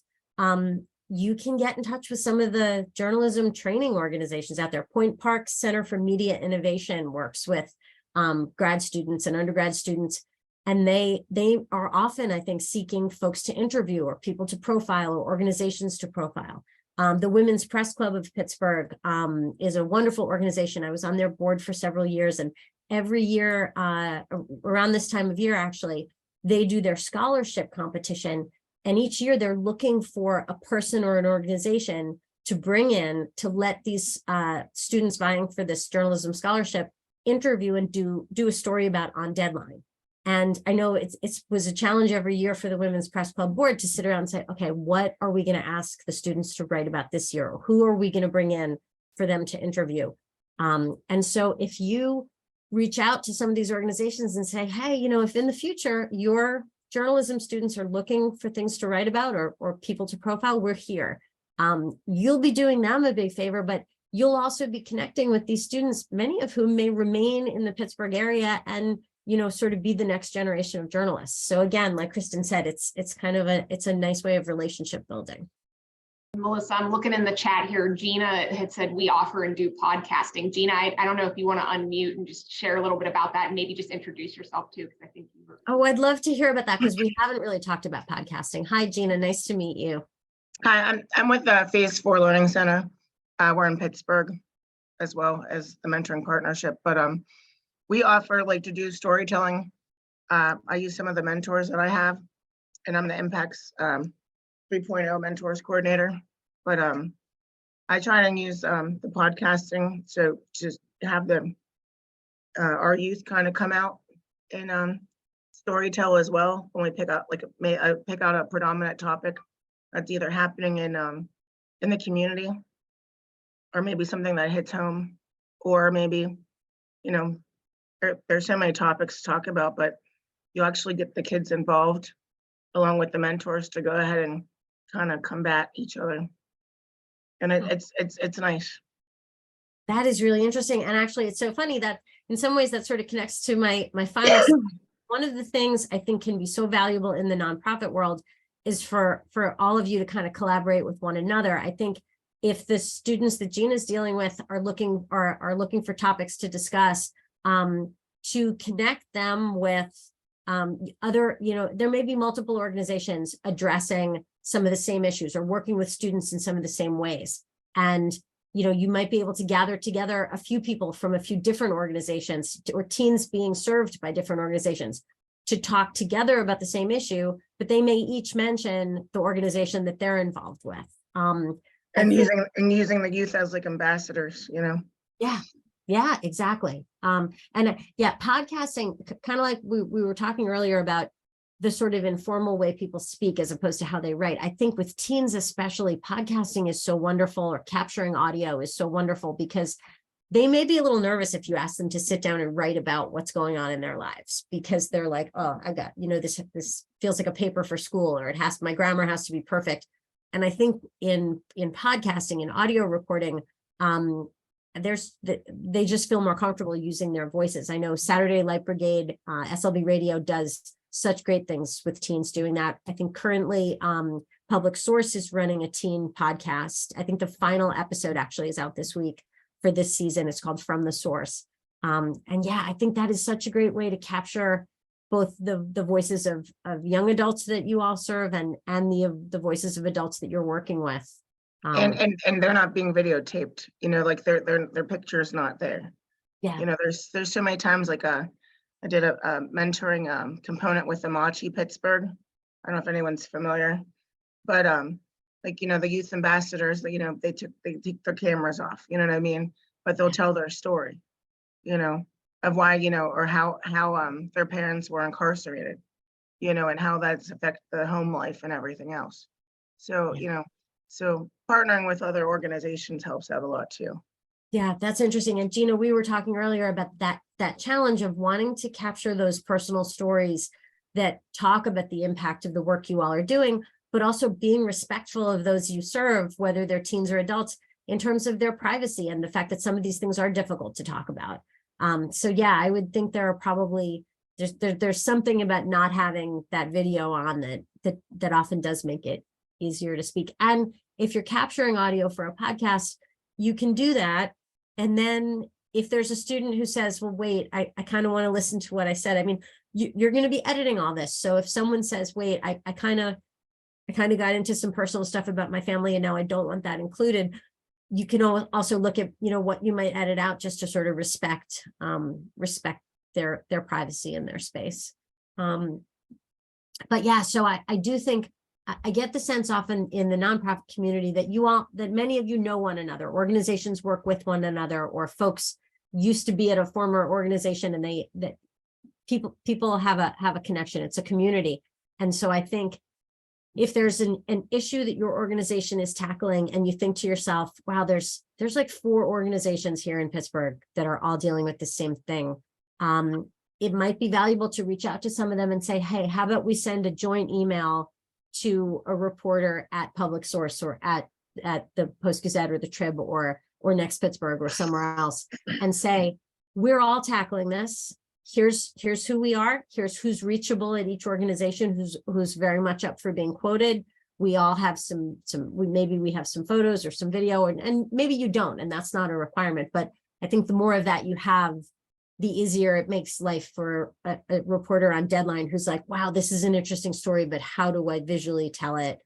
you can get in touch with some of the journalism training organizations out there. Point Park Center for Media Innovation works with grad students and undergrad students, and they are often, I think, seeking folks to interview or people to profile or organizations to profile. The Women's Press Club of Pittsburgh is a wonderful organization. I was on their board for several years, and every year around this time of year, actually, they do their scholarship competition. And each year they're looking for a person or an organization to bring in to let these students vying for this journalism scholarship interview and do a story about on deadline. And I know it was a challenge every year for the Women's Press Club board to sit around and say, okay, what are we going to ask the students to write about this year? Or who are we going to bring in for them to interview? And so if you reach out to some of these organizations and say, hey, if in the future your journalism students are looking for things to write about or people to profile, we're here. You'll be doing them a big favor, but you'll also be connecting with these students, many of whom may remain in the Pittsburgh area and sort of be the next generation of journalists. So again, like Kristen said, it's kind of a nice way of relationship building.
Melissa, I'm looking in the chat here. Gina had said we offer and do podcasting. Gina, I don't know if you want to unmute and just share a little bit about that and maybe just introduce yourself too, because I think you were.
Oh, I'd love to hear about that because we haven't really talked about podcasting. Hi, Gina. Nice to meet you.
Hi, I'm with the Phase 4 Learning Center. We're in Pittsburgh as well as the mentoring partnership, but we offer like to do storytelling. I use some of the mentors that I have, and I'm the Impacts 3.0 mentors coordinator. But I try and use the podcasting so just have the our youth kind of come out and storytell as well when we pick out like pick out a predominant topic that's either happening in the community, or maybe something that hits home, or maybe, you know, there's so many topics to talk about, but you actually get the kids involved along with the mentors to go ahead and kind of combat each other. And it's nice.
That is really interesting. And actually, it's so funny that in some ways that sort of connects to my final slide. One of the things I think can be so valuable in the nonprofit world is for all of you to kind of collaborate with one another. I think if the students that Gina's dealing with are looking for topics to discuss, to connect them with other, there may be multiple organizations addressing some of the same issues or working with students in some of the same ways. And you might be able to gather together a few people from a few different organizations or teens being served by different organizations to talk together about the same issue, but they may each mention the organization that they're involved with.
And using the youth as like ambassadors,
Yeah, exactly. Podcasting, kind of like we were talking earlier about the sort of informal way people speak as opposed to how they write. I think with teens especially, podcasting is so wonderful, or capturing audio is so wonderful, because they may be a little nervous if you ask them to sit down and write about what's going on in their lives, because they're like, oh, I got, this feels like a paper for school, or my grammar has to be perfect. And I think in podcasting and audio recording, they just feel more comfortable using their voices. I know Saturday Light Brigade, SLB Radio does such great things with teens doing that. I think currently Public Source is running a teen podcast. I think the final episode actually is out this week for this season. It's called From the Source. I think that is such a great way to capture both the voices of young adults that you all serve and the voices of adults that you're working with.
And they're not being videotaped, like their picture's not there.
Yeah.
There's so many times, like I did a mentoring component with the Machi Pittsburgh. I don't know if anyone's familiar, but the youth ambassadors, they take their cameras off, you know what I mean? But they'll tell their story, of why, or how their parents were incarcerated, and how that's affected the home life and everything else. So, so partnering with other organizations helps out a lot too.
Yeah, that's interesting. And Gina, we were talking earlier about that challenge of wanting to capture those personal stories that talk about the impact of the work you all are doing, but also being respectful of those you serve, whether they're teens or adults, in terms of their privacy and the fact that some of these things are difficult to talk about. I would think there are probably, there's something about not having that video on that often does make it easier to speak. And if you're capturing audio for a podcast, you can do that. And then if there's a student who says, well, wait, I kind of want to listen to what I said. I mean, you're going to be editing all this. So if someone says, wait, I kind of got into some personal stuff about my family and now I don't want that included, you can also look at, what you might edit out just to sort of respect their privacy and their space. So I do think I get the sense often in the nonprofit community that many of you know one another, organizations work with one another, or folks used to be at a former organization and that people have a connection. It's a community. And so I think if there's an issue that your organization is tackling and you think to yourself, wow, there's like 4 organizations here in Pittsburgh that are all dealing with the same thing. It might be valuable to reach out to some of them and say, hey, how about we send a joint email to a reporter at Public Source or at the Post-Gazette or the Trib or Next Pittsburgh or somewhere else, and say, we're all tackling this. Here's who we are. Here's who's reachable at each organization, who's very much up for being quoted. We all have maybe we have some photos or some video, and maybe you don't, and that's not a requirement. But I think the more of that you have, the easier it makes life for a reporter on deadline who's like, wow, this is an interesting story, but how do I visually tell it?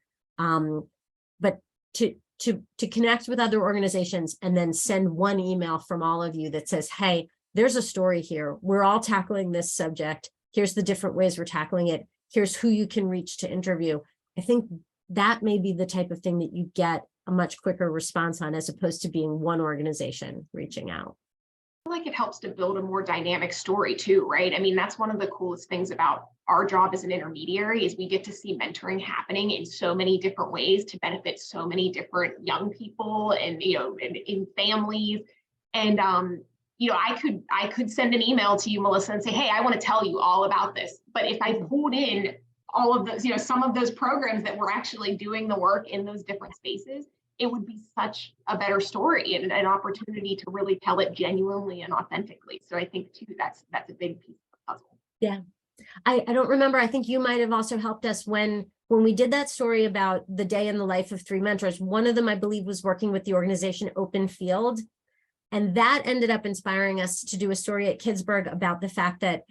but to connect with other organizations and then send one email from all of you that says, hey, there's a story here. We're all tackling this subject. Here's the different ways we're tackling it. Here's who you can reach to interview. I think that may be the type of thing that you get a much quicker response on, as opposed to being one organization reaching out.
I feel like it helps to build a more dynamic story too, right? I mean, that's one of the coolest things about our job as an intermediary is we get to see mentoring happening in so many different ways to benefit so many different young people and, you know, in families. And, you know, I could send an email to you, Melissa, and say, hey, I want to tell you all about this. But if I pulled in all of those, you know, some of those programs that were actually doing the work in those different spaces, it would be such a better story and an opportunity to really tell it genuinely and authentically. So I think too, that's a big piece of the puzzle.
Yeah. I don't remember. I think you might have also helped us when we did that story about the day in the life of 3 mentors. One of them, I believe, was working with the organization Open Field. And that ended up inspiring us to do a story at Kidsburgh about the fact that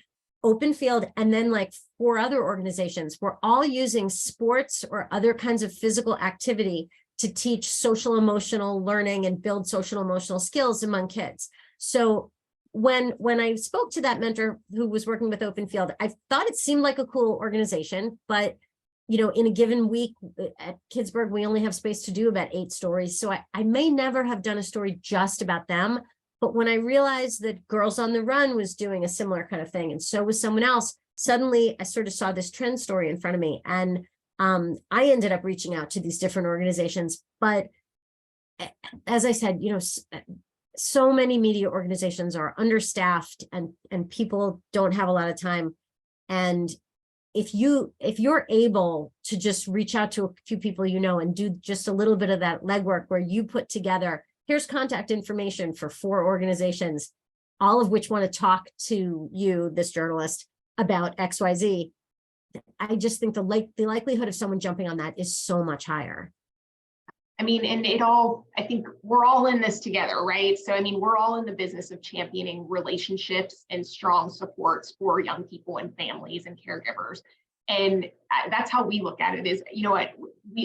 Open Field and then like 4 other organizations were all using sports or other kinds of physical activity to teach social emotional learning and build social emotional skills among kids. So when I spoke to that mentor who was working with Open Field, I thought it seemed like a cool organization, but you know, in a given week at Kidsburgh, we only have space to do about 8 stories. So I may never have done a story just about them. But when I realized that Girls on the Run was doing a similar kind of thing, and so was someone else, suddenly I sort of saw this trend story in front of me. And I ended up reaching out to these different organizations. But as I said, you know, so many media organizations are understaffed and people don't have a lot of time. And if you're able to just reach out to a few people, you know, and do just a little bit of that legwork where you put together, here's contact information for 4 organizations, all of which want to talk to you, this journalist, about XYZ. I just think the likelihood of someone jumping on that is so much higher.
I mean, and I think we're all in this together, right? So, I mean, we're all in the business of championing relationships and strong supports for young people and families and caregivers. And that's how we look at it is, you know what,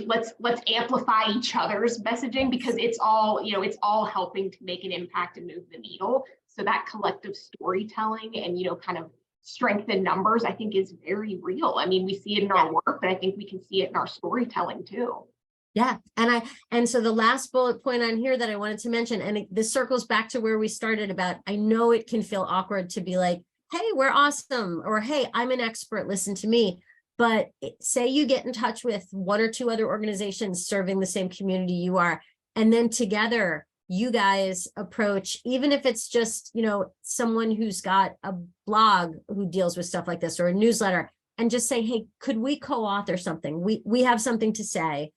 let's amplify each other's messaging because it's all, you know, it's all helping to make an impact and move the needle. So that collective storytelling and, you know, kind of strength in numbers, I think is very real. I mean, we see it in our work, but I think we can see it in our storytelling too.
Yeah. And so the last bullet point on here that I wanted to mention, and this circles back to where we started about, I know it can feel awkward to be like, hey, we're awesome. Or, hey, I'm an expert, listen to me. But say you get in touch with 1 or 2 other organizations serving the same community you are, and then together you guys approach, even if it's just, you know, someone who's got a blog who deals with stuff like this or a newsletter, and just say, hey, could we co-author something? We have something to say.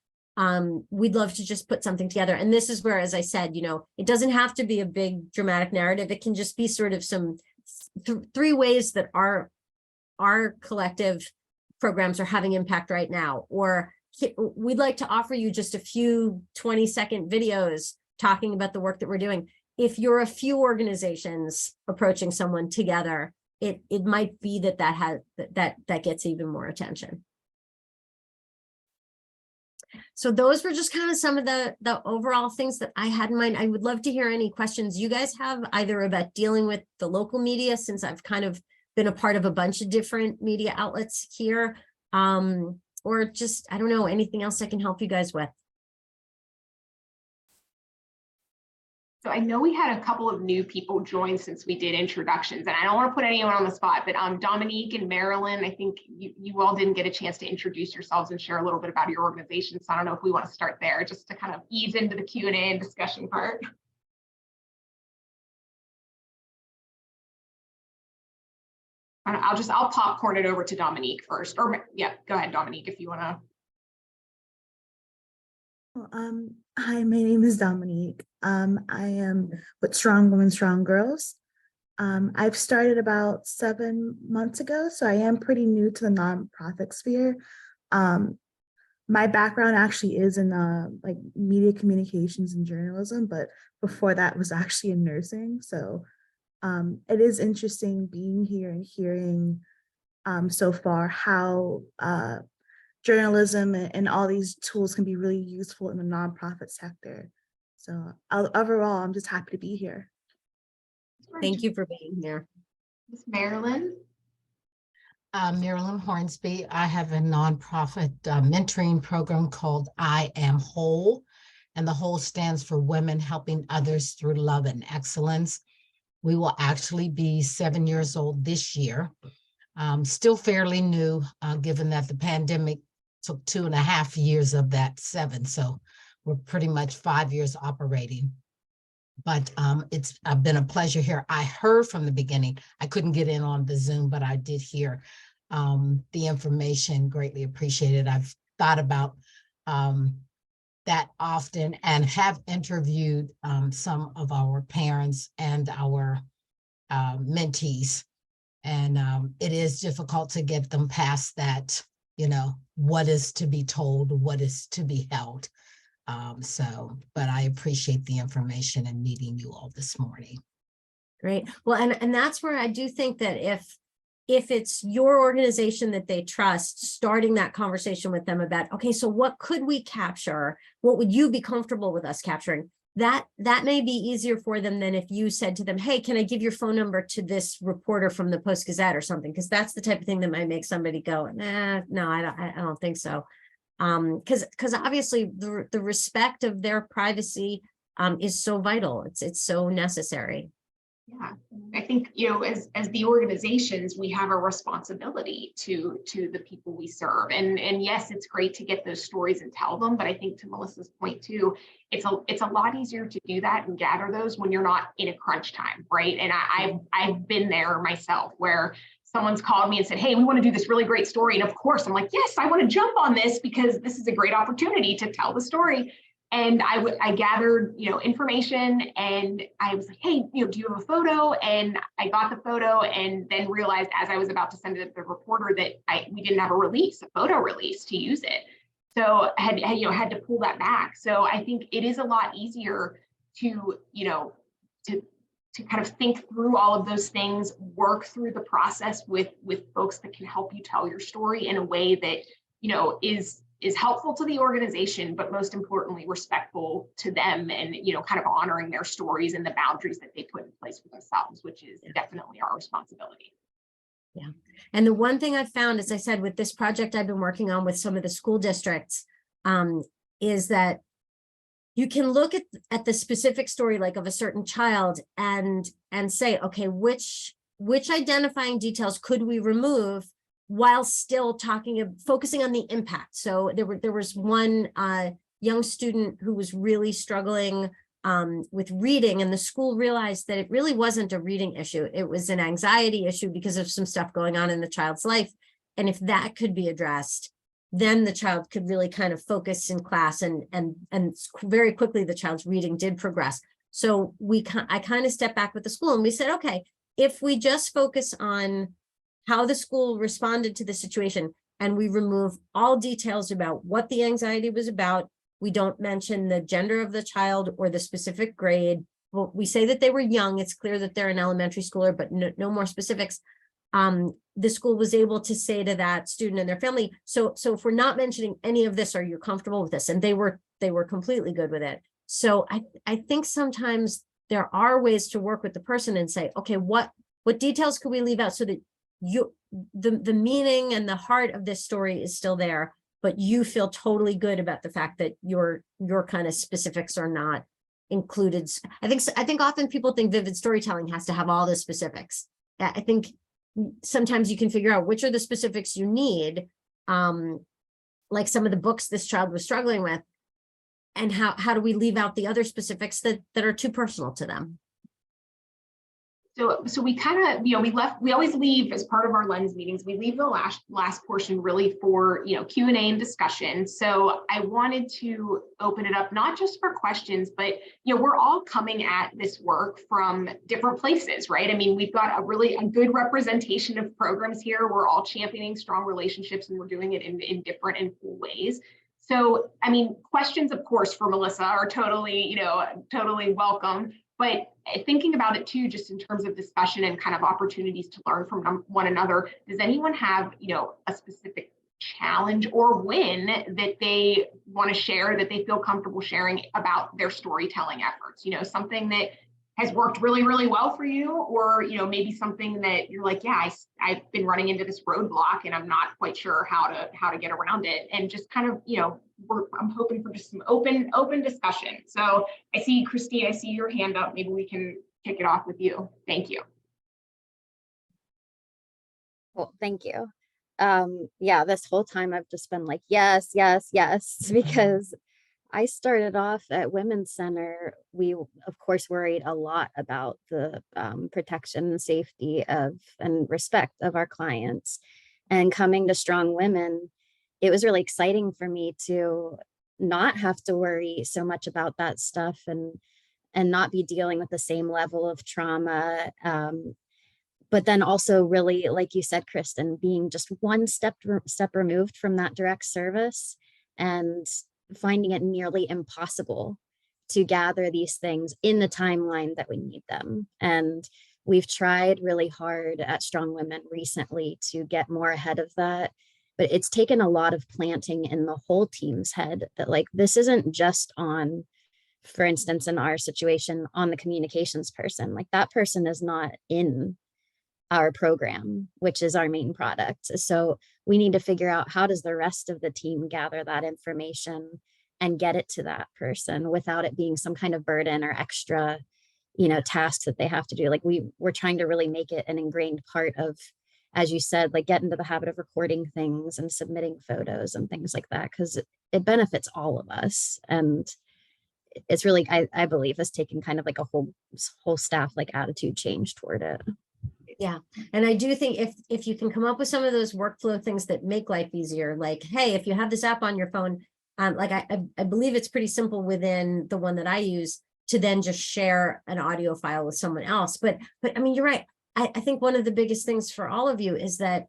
We'd love to just put something together. And this is where, as I said, you know, it doesn't have to be a big dramatic narrative. It can just be sort of some 3 ways that our collective programs are having impact right now. Or we'd like to offer you just a few 20-second videos talking about the work that we're doing. If you're a few organizations approaching someone together, it might be that gets even more attention. So those were just kind of some of the overall things that I had in mind. I would love to hear any questions you guys have either about dealing with the local media, since I've kind of been a part of a bunch of different media outlets here, or just, I don't know, anything else I can help you guys with.
So I know we had a couple of new people join since we did introductions, and I don't want to put anyone on the spot, but Dominique and Marilyn, I think you all didn't get a chance to introduce yourselves and share a little bit about your organization. So I don't know if we want to start there just to kind of ease into the Q&A and discussion part. I'll popcorn it over to Dominique first, or yeah, go ahead, Dominique, if you want to.
Hi, my name is Dominique. I am with Strong Women, Strong Girls. I've started about 7 months ago, so I am pretty new to the nonprofit sphere. My background actually is in like media communications and journalism, but before that was actually in nursing. So it is interesting being here and hearing so far how journalism and all these tools can be really useful in the nonprofit sector. So overall, I'm just happy to be here.
Thank you for being here.
Ms. Marilyn.
Marilyn Hornsby. I have a nonprofit mentoring program called I Am Whole, and the whole stands for Women Helping Others Through Love and Excellence. We will actually be 7 years old this year. Still fairly new, given that the pandemic took 2.5 years of that 7. So we're pretty much 5 years operating. But it's been a pleasure here. I heard from the beginning. I couldn't get in on the Zoom, but I did hear the information. Greatly appreciated. I've thought about that often and have interviewed some of our parents and our mentees. And it is difficult to get them past that, you know, what is to be told, what is to be held. But I appreciate the information and meeting you all this morning.
Great. Well, and that's where I do think that if it's your organization that they trust, starting that conversation with them about, okay, so what could we capture? What would you be comfortable with us capturing? That may be easier for them than if you said to them, hey, can I give your phone number to this reporter from the Post-Gazette or something? Because that's the type of thing that might make somebody go, nah, no, I don't think so. Because obviously the respect of their privacy is so vital. It's so necessary.
Yeah, I think, you know, as the organizations, we have a responsibility to the people we serve. And yes, it's great to get those stories and tell them, but I think to Melissa's point too, it's a lot easier to do that and gather those when you're not in a crunch time, right? And I've been there myself where someone's called me and said, hey, we want to do this really great story. And of course, I'm like, yes, I want to jump on this because this is a great opportunity to tell the story. And I gathered, you know, information, and I was like, hey, you know, do you have a photo? And I got the photo, and then realized as I was about to send it to the reporter that we didn't have a photo release to use it. So I had to pull that back. So I think it is a lot easier to, you know, to kind of think through all of those things, work through the process with folks that can help you tell your story in a way that, you know, is helpful to the organization, but most importantly, respectful to them, and, you know, kind of honoring their stories and the boundaries that they put in place for themselves, which is definitely our responsibility.
Yeah. And the one thing I've found, as I said, with this project I've been working on with some of the school districts, is that you can look at the specific story, like of a certain child, and say, okay, which identifying details could we remove while still focusing on the impact. So there was one young student who was really struggling with reading, and the school realized that it really wasn't a reading issue. It was an anxiety issue because of some stuff going on in the child's life. And if that could be addressed, then the child could really kind of focus in class, and very quickly the child's reading did progress. So I kind of stepped back with the school and we said, okay, if we just focus on how the school responded to the situation, and we remove all details about what the anxiety was about, we don't mention the gender of the child or the specific grade. Well, we say that they were young. It's clear that they're an elementary schooler, but no more specifics. The school was able to say to that student and their family, so if we're not mentioning any of this, are you comfortable with this? And they were completely good with it. So I think sometimes there are ways to work with the person and say, okay, what details could we leave out so that the meaning and the heart of this story is still there, but you feel totally good about the fact that your kind of specifics are not included. I think often people think vivid storytelling has to have all the specifics. I think sometimes you can figure out which are the specifics you need, like some of the books this child was struggling with, and how do we leave out the other specifics that are too personal to them.
So we kind of, you know, we always leave, as part of our lens meetings, we leave the last portion really for, you know, Q&A and discussion. So I wanted to open it up, not just for questions, but, you know, we're all coming at this work from different places, right? I mean, we've got a good representation of programs here. We're all championing strong relationships, and we're doing it in different and cool ways. So, I mean, questions, of course, for Melissa are totally welcome. But thinking about it too, just in terms of discussion and kind of opportunities to learn from one another, does anyone have, you know, a specific challenge or win that they want to share, that they feel comfortable sharing about their storytelling efforts? Something that has worked really, really well for you, or, maybe something that you're like, yeah, I've been running into this roadblock and I'm not quite sure how to get around it. And just kind of, I'm hoping for just some open discussion. So I see, Christine, I see your hand up. Maybe we can kick it off with you. Thank you.
Well, thank you. Yeah, this whole time I've just been like, yes, yes, yes, because I started off at Women's Center. We, of course, worried a lot about the protection and safety of and respect of our clients. And coming to Strong Women, it was really exciting for me to not have to worry so much about that stuff and not be dealing with the same level of trauma. But then also really, like you said, Kristen, being just one step removed from that direct service and finding it nearly impossible to gather these things in the timeline that we need them. And we've tried really hard at Strong Women recently to get more ahead of that. But it's taken a lot of planting in the whole team's head that, like, this isn't just on, for instance, in our situation, on the communications person. Like, that person is not in our program, which is our main product. So we need to figure out, how does the rest of the team gather that information and get it to that person without it being some kind of burden or extra, tasks that they have to do. Like, we're trying to really make it an ingrained part of, as you said, like, get into the habit of recording things and submitting photos and things like that, because it benefits all of us. And it's really, I believe, has taken kind of like a whole staff like attitude change toward it.
Yeah. And I do think if you can come up with some of those workflow things that make life easier, like, hey, if you have this app on your phone, like I believe it's pretty simple within the one that I use to then just share an audio file with someone else. But I mean, you're right. I think one of the biggest things for all of you is that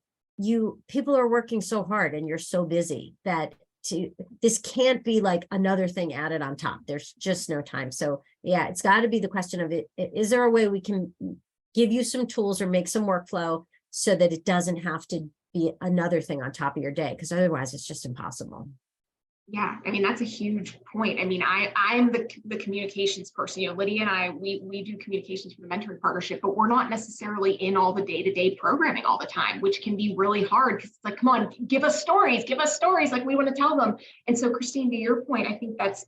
people are working so hard and you're so busy that this can't be like another thing added on top. There's just no time. So yeah, it's got to be the question of is there a way we can give you some tools or make some workflow so that it doesn't have to be another thing on top of your day? Because otherwise it's just impossible.
Yeah, I mean, that's a huge point. I mean, I'm the communications person. Lydia and I, we do communications for the mentoring partnership, but we're not necessarily in all the day-to-day programming all the time, which can be really hard, because it's like, come on, give us stories, like, we want to tell them. And so, Christine, to your point, I think that's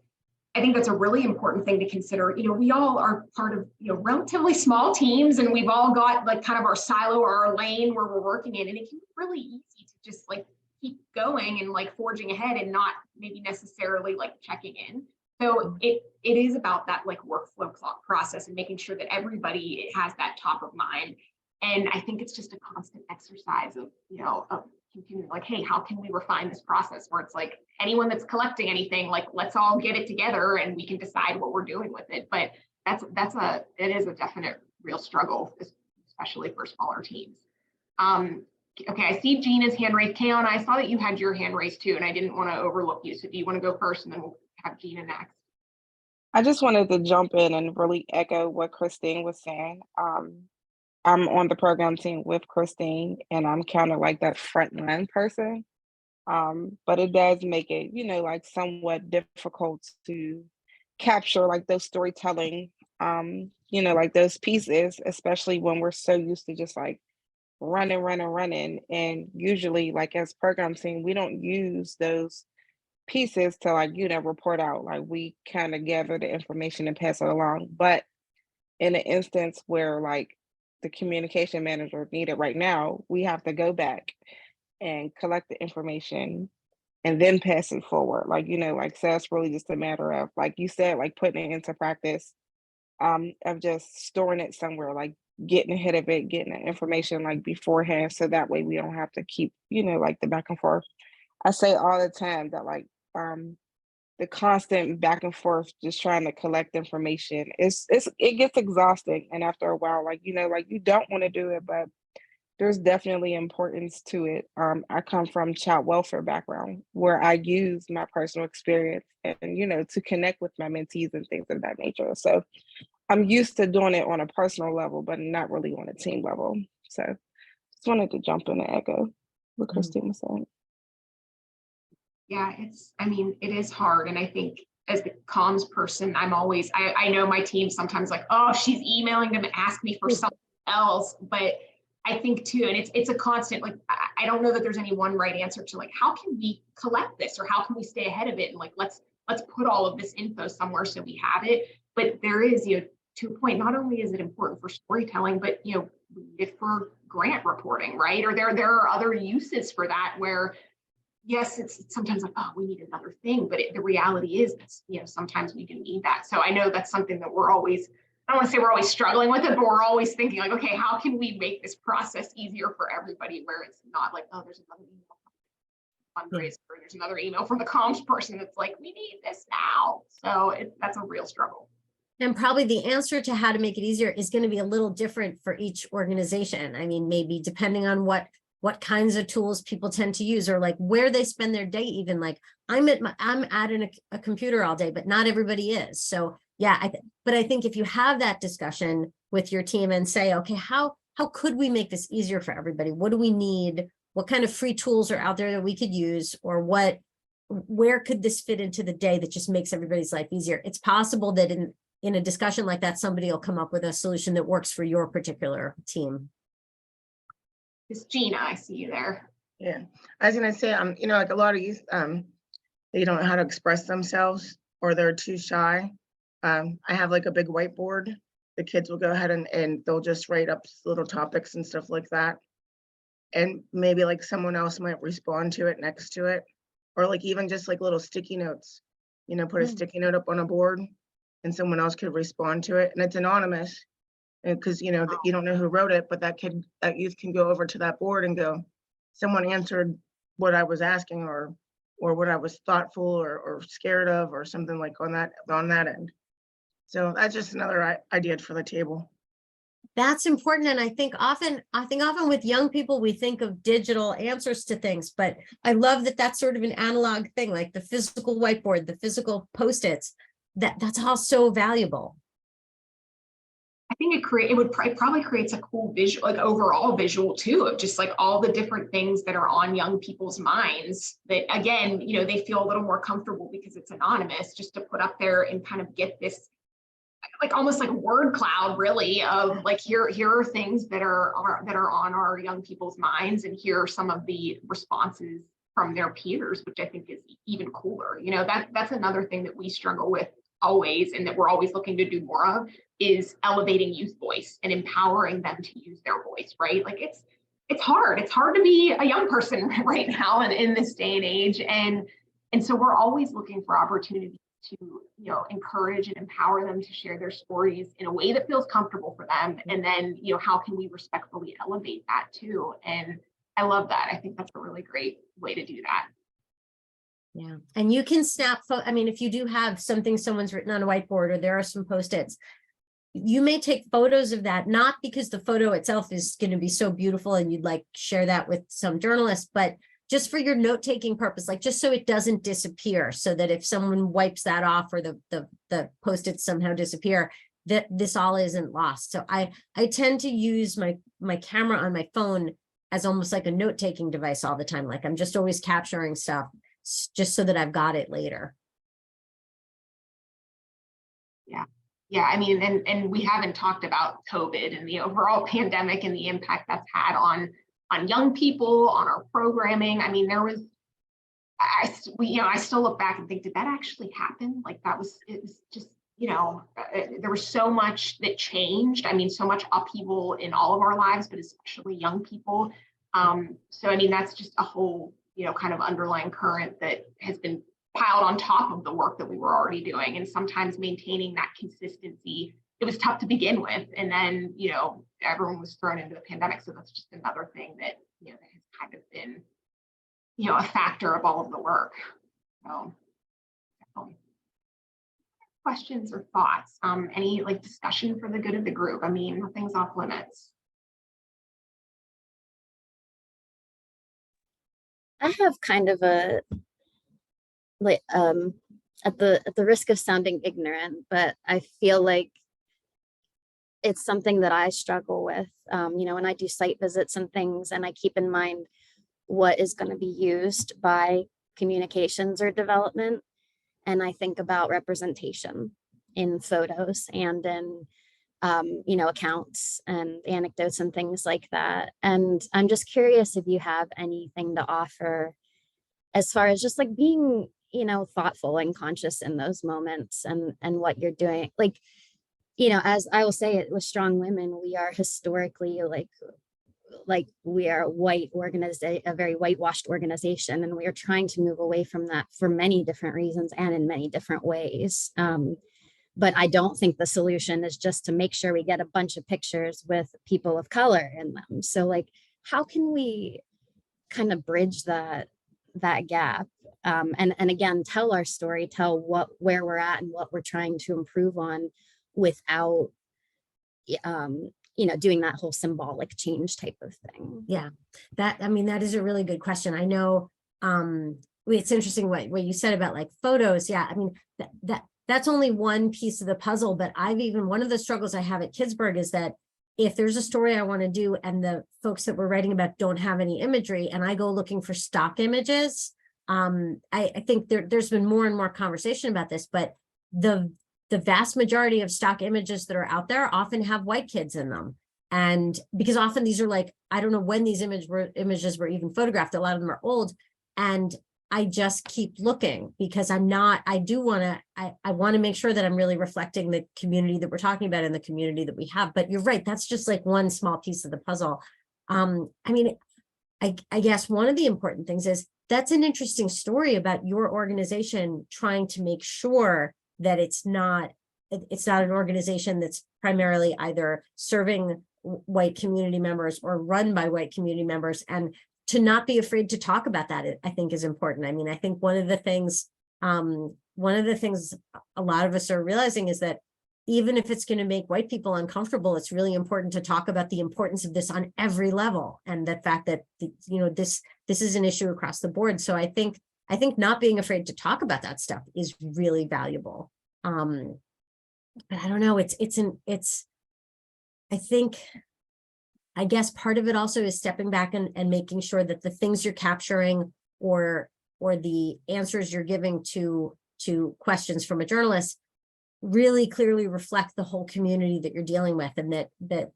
a really important thing to consider. We all are part of, relatively small teams, and we've all got like kind of our silo or our lane where we're working in, and it can be really easy to just like keep going and like forging ahead and not maybe necessarily like checking in. So it is about that like workflow process and making sure that everybody has that top of mind. And I think it's just a constant exercise of, of continue, like, hey, how can we refine this process where it's like, anyone that's collecting anything, like, let's all get it together and we can decide what we're doing with it. But it is a definite real struggle, especially for smaller teams. Okay, I see Gina's hand raised. Kayon, I saw that you had your hand raised too, and I didn't want to overlook you. So do you want to go first, and then we'll have Gina next?
I just wanted to jump in and really echo what Christine was saying. I'm on the program team with Christine, and I'm kind of like that frontline person. But it does make it, like somewhat difficult to capture like those storytelling, like those pieces, especially when we're so used to just like running. And usually, like, as program team, we don't use those pieces to like, report out. Like, we kind of gather the information and pass it along. But in an instance where like the communication manager need it right now, we have to go back and collect the information and then pass it forward. Like, so it's really just a matter of, like you said, like putting it into practice, of just storing it somewhere, like getting ahead of it, getting the information like beforehand, so that way we don't have to keep, like the back and forth. I say all the time that like the constant back and forth, just trying to collect information, it gets exhausting. And after a while, like, like you don't want to do it, but there's definitely importance to it. I come from child welfare background where I use my personal experience and, to connect with my mentees and things of that nature. So I'm used to doing it on a personal level, but not really on a team level. So just wanted to jump in and echo what Christine was saying.
Yeah, I mean, it is hard. And I think as the comms person, I know my team sometimes like, oh, she's emailing them and ask me for something else. But I think too, and it's a constant, like, I don't know that there's any one right answer to like, how can we collect this or how can we stay ahead of it? And like, let's put all of this info somewhere so we have it. But there is, to a point, not only is it important for storytelling, but, we need it for grant reporting, right? Or there are other uses for that where, yes, it's sometimes like, oh, we need another thing, but the reality is, sometimes we do need that. So I know that's something that we're always, I don't want to say we're always struggling with it, but we're always thinking like, okay, how can we make this process easier for everybody where it's not like, oh, there's another email fundraiser, or there's another email from the comms person that's like, we need this now. So that's a real struggle.
And probably the answer to how to make it easier is going to be a little different for each organization. I mean, maybe depending on what kinds of tools people tend to use, or like where they spend their day. Even like I'm at a computer all day, but not everybody is. So yeah, but I think if you have that discussion with your team and say, okay, how could we make this easier for everybody? What do we need? What kind of free tools are out there that we could use, or where could this fit into the day that just makes everybody's life easier? It's possible that in a discussion like that, somebody will come up with a solution that works for your particular team.
It's Gina, I see you there.
Yeah, I was gonna say, like a lot of youth, they don't know how to express themselves or they're too shy. I have like a big whiteboard. The kids will go ahead and they'll just write up little topics and stuff like that. And maybe like someone else might respond to it next to it. Or like even just like little sticky notes, put a sticky note up on a board and someone else could respond to it. And it's anonymous. Because you don't know who wrote it, but that youth can go over to that board and go, someone answered what I was asking, or what I was thoughtful or scared of, or something like on that end. So that's just another idea for the table.
That's important. And I think often with young people, we think of digital answers to things, but I love that that's sort of an analog thing, like the physical whiteboard, the physical Post-its, that's all so valuable.
I think it probably creates a cool visual, like overall visual too, of just like all the different things that are on young people's minds that, again, they feel a little more comfortable because it's anonymous, just to put up there and kind of get this like almost like word cloud really of like, here are things that are on our young people's minds, and here are some of the responses from their peers, which I think is even cooler. That's another thing that we struggle with always, and that we're always looking to do more of, is elevating youth voice and empowering them to use their voice, right? Like it's hard to be a young person right now and in this day and age, and so we're always looking for opportunities to encourage and empower them to share their stories in a way that feels comfortable for them, and then how can we respectfully elevate that too? And I love that. I think that's a really great way to do that.
Yeah. And you can snap, I mean, if you do have something someone's written on a whiteboard, or there are some Post-its, you may take photos of that, not because the photo itself is going to be so beautiful and you'd like share that with some journalist, but just for your note-taking purpose, like just so it doesn't disappear, so that if someone wipes that off, or the Post-its somehow disappear, that this all isn't lost. So I tend to use my camera on my phone as almost like a note-taking device all the time. Like I'm just always capturing stuff just so that I've got it later.
Yeah, I mean, and we haven't talked about COVID and the overall pandemic and the impact that's had on young people, on our programming. I mean, I still look back and think, did that actually happen? Like it was just, there was so much that changed. I mean, so much upheaval in all of our lives, but especially young people. So, I mean, that's just a whole, kind of underlying current that has been piled on top of the work that we were already doing. And sometimes maintaining that consistency, it was tough to begin with. And then, everyone was thrown into the pandemic. So that's just another thing that, that has kind of been, a factor of all of the work. So, questions or thoughts? Any like discussion for the good of the group? I mean, nothing's off limits.
I have kind of a like at the risk of sounding ignorant, but I feel like it's something that I struggle with. When I do site visits and things, and I keep in mind what is going to be used by communications or development. And I think about representation in photos and in, accounts and anecdotes and things like that. And I'm just curious if you have anything to offer as far as just like being, thoughtful and conscious in those moments and what you're doing. Like, as I will say it with Strong Women, we are historically like we are a very whitewashed organization, and we are trying to move away from that for many different reasons and in many different ways. But I don't think the solution is just to make sure we get a bunch of pictures with people of color in them. So like, how can we kind of bridge that gap? And again, tell our story, tell where we're at and what we're trying to improve on without, doing that whole symbolic change type of thing.
Yeah, that is a really good question. I know, it's interesting what you said about like photos. Yeah, I mean, that's only one piece of the puzzle, but one of the struggles I have at Kidsburgh is that if there's a story I want to do and the folks that we're writing about don't have any imagery and I go looking for stock images, I think there's been more and more conversation about this, but the vast majority of stock images that are out there often have white kids in them. And because often these are like, I don't know when these images were even photographed. A lot of them are old. And I just keep looking because I want to make sure that I'm really reflecting the community that we're talking about and the community that we have. But you're right. That's just like one small piece of the puzzle. I guess one of the important things is that's an interesting story about your organization trying to make sure that it's not an organization that's primarily either serving white community members or run by white community members, and to not be afraid to talk about that, I think is important. I mean, I think one of the things a lot of us are realizing is that even if it's going to make white people uncomfortable, it's really important to talk about the importance of this on every level, and the fact that this is an issue across the board. So I think not being afraid to talk about that stuff is really valuable. But I don't know, I guess part of it also is stepping back and making sure that the things you're capturing or the answers you're giving to questions from a journalist really clearly reflect the whole community that you're dealing with, and that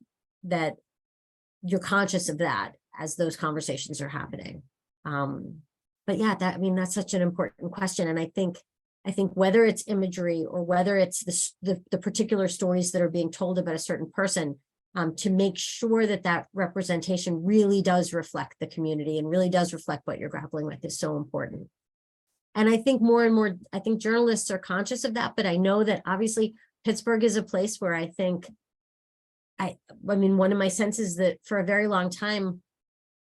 you're conscious of that as those conversations are happening. But yeah, that's such an important question. And I think whether it's imagery or whether it's the particular stories that are being told about a certain person, to make sure that representation really does reflect the community and really does reflect what you're grappling with is so important. And I think more and more, journalists are conscious of that, but I know that obviously Pittsburgh is a place where one of my senses that for a very long time,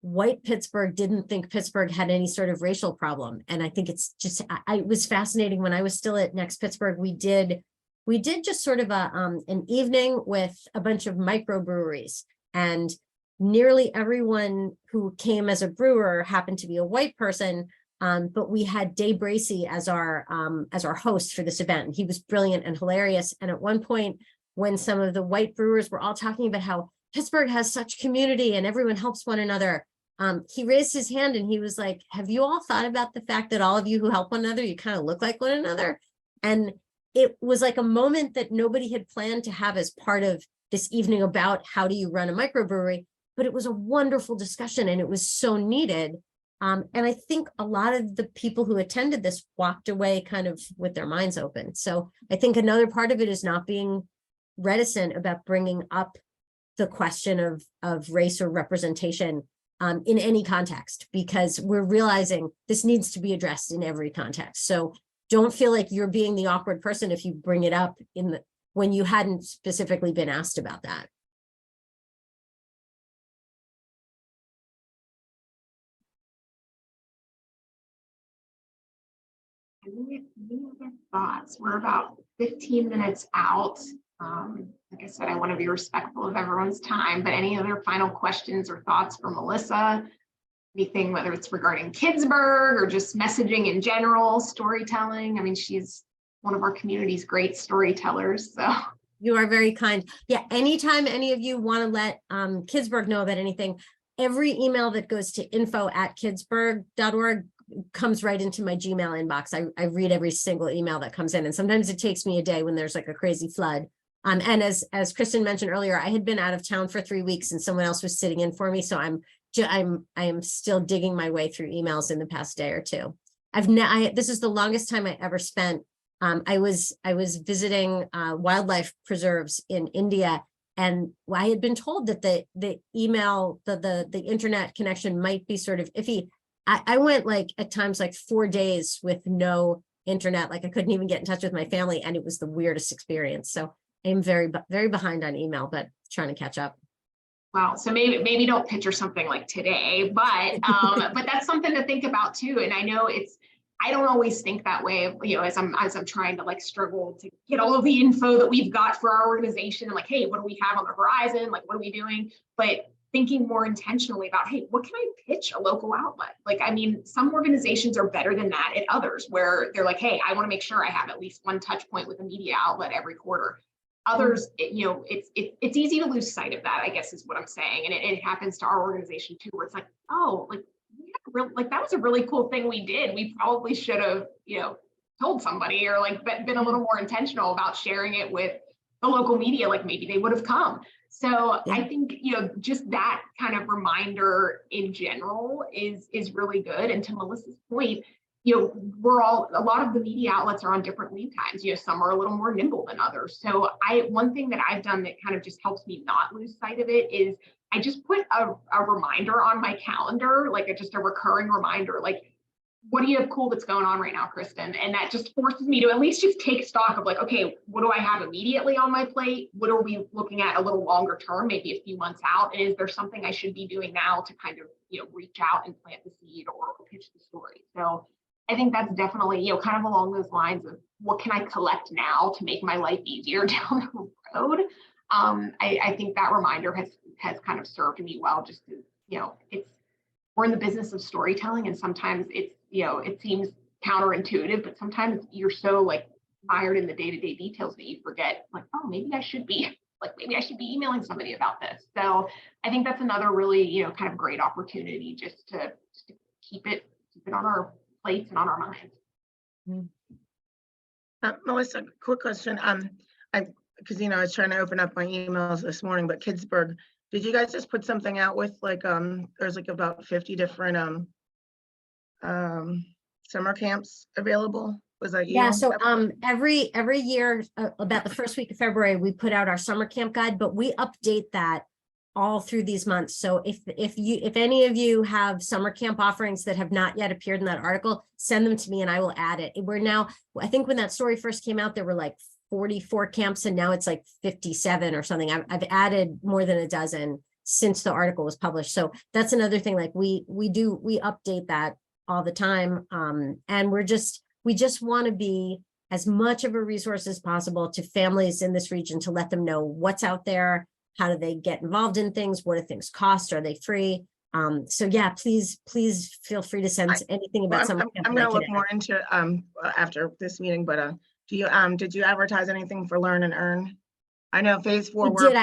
white Pittsburgh didn't think Pittsburgh had any sort of racial problem. And I think it's just, it was fascinating when I was still at Next Pittsburgh, we did just sort of an evening with a bunch of microbreweries, and nearly everyone who came as a brewer happened to be a white person. But we had Dave Bracey as our host for this event. And he was brilliant and hilarious. And at one point, when some of the white brewers were all talking about how Pittsburgh has such community and everyone helps one another, he raised his hand and he was like, have you all thought about the fact that all of you who help one another, you kind of look like one another? And it was like a moment that nobody had planned to have as part of this evening about how do you run a microbrewery, but it was a wonderful discussion and it was so needed. And I think a lot of the people who attended this walked away kind of with their minds open. So I think another part of it is not being reticent about bringing up the question of race or representation in any context, because we're realizing this needs to be addressed in every context. So don't feel like you're being the awkward person if you bring it up when you hadn't specifically been asked about that.
Any other thoughts? We're about 15 minutes out. Like I said, I want to be respectful of everyone's time, but any other final questions or thoughts for Melissa? Anything, whether it's regarding Kidsburgh or just messaging in general, storytelling? I mean, she's one of our community's great storytellers. So
you are very kind. Yeah, anytime any of you want to let Kidsburgh know about anything, every email that goes to info@kidsburgh.org comes right into my Gmail inbox. I read every single email that comes in, and sometimes it takes me a day when there's like a crazy flood. And as Kristen mentioned earlier, I had been out of town for 3 weeks and someone else was sitting in for me. So I am still digging my way through emails in the past day or two. This is the longest time I ever spent. I was visiting wildlife preserves in India, and I had been told that the email, the internet connection might be sort of iffy. I went like at times like 4 days with no internet, like I couldn't even get in touch with my family, and it was the weirdest experience. So I'm very behind on email, but trying to catch up.
Wow. So maybe don't picture something like today, but that's something to think about too. And I know I don't always think that way, you know, as I'm trying to like struggle to get all of the info that we've got for our organization and like, hey, what do we have on the horizon? Like, what are we doing? But thinking more intentionally about, hey, what can I pitch a local outlet? Like, I mean, some organizations are better than that and others where they're like, hey, I want to make sure I have at least one touch point with a media outlet every quarter. Others, you know, it's easy to lose sight of that, I guess is what I'm saying. And it happens to our organization too, where it's like, oh, like that was a really cool thing we did. We probably should have, you know, told somebody or like been a little more intentional about sharing it with the local media, like maybe they would have come. So I think, you know, just that kind of reminder in general is really good. And to Melissa's point, you know, a lot of the media outlets are on different lead times. You know, some are a little more nimble than others. So one thing that I've done that kind of just helps me not lose sight of it is I just put a reminder on my calendar, like just a recurring reminder, like, what do you have cool that's going on right now, Kristen? And that just forces me to at least just take stock of like, okay, what do I have immediately on my plate? What are we looking at a little longer term, maybe a few months out? And is there something I should be doing now to kind of, you know, reach out and plant the seed or pitch the story? So I think that's definitely, you know, kind of along those lines of what can I collect now to make my life easier down the road? I think that reminder has kind of served me well, just to, you know, we're in the business of storytelling, and sometimes it's, you know, it seems counterintuitive, but sometimes you're so like mired in the day-to-day details that you forget, like, oh, maybe I should be emailing somebody about this. So I think that's another really, you know, kind of great opportunity just to keep it on our plates and on our minds.
Melissa, quick question. Because, you know, I was trying to open up my emails this morning, but Kidsburgh, did you guys just put something out with like, there's like about 50 different summer camps available? Was that you?
Yeah, so every year about the first week of February, we put out our summer camp guide, but we update that all through these months. So if any of you have summer camp offerings that have not yet appeared in that article, send them to me and I will add it. We're now, I think when that story first came out, there were like 44 camps and now it's like 57 or something. I've added more than a dozen since the article was published. So that's another thing, like we update that all the time. And we just want to be as much of a resource as possible to families in this region to let them know what's out there. How do they get involved in things? What do things cost? Are they free? So yeah, please feel free to send anything about something.
I'm going to look more into after this meeting, but did you advertise anything for Learn and Earn? I know phase 4
we did.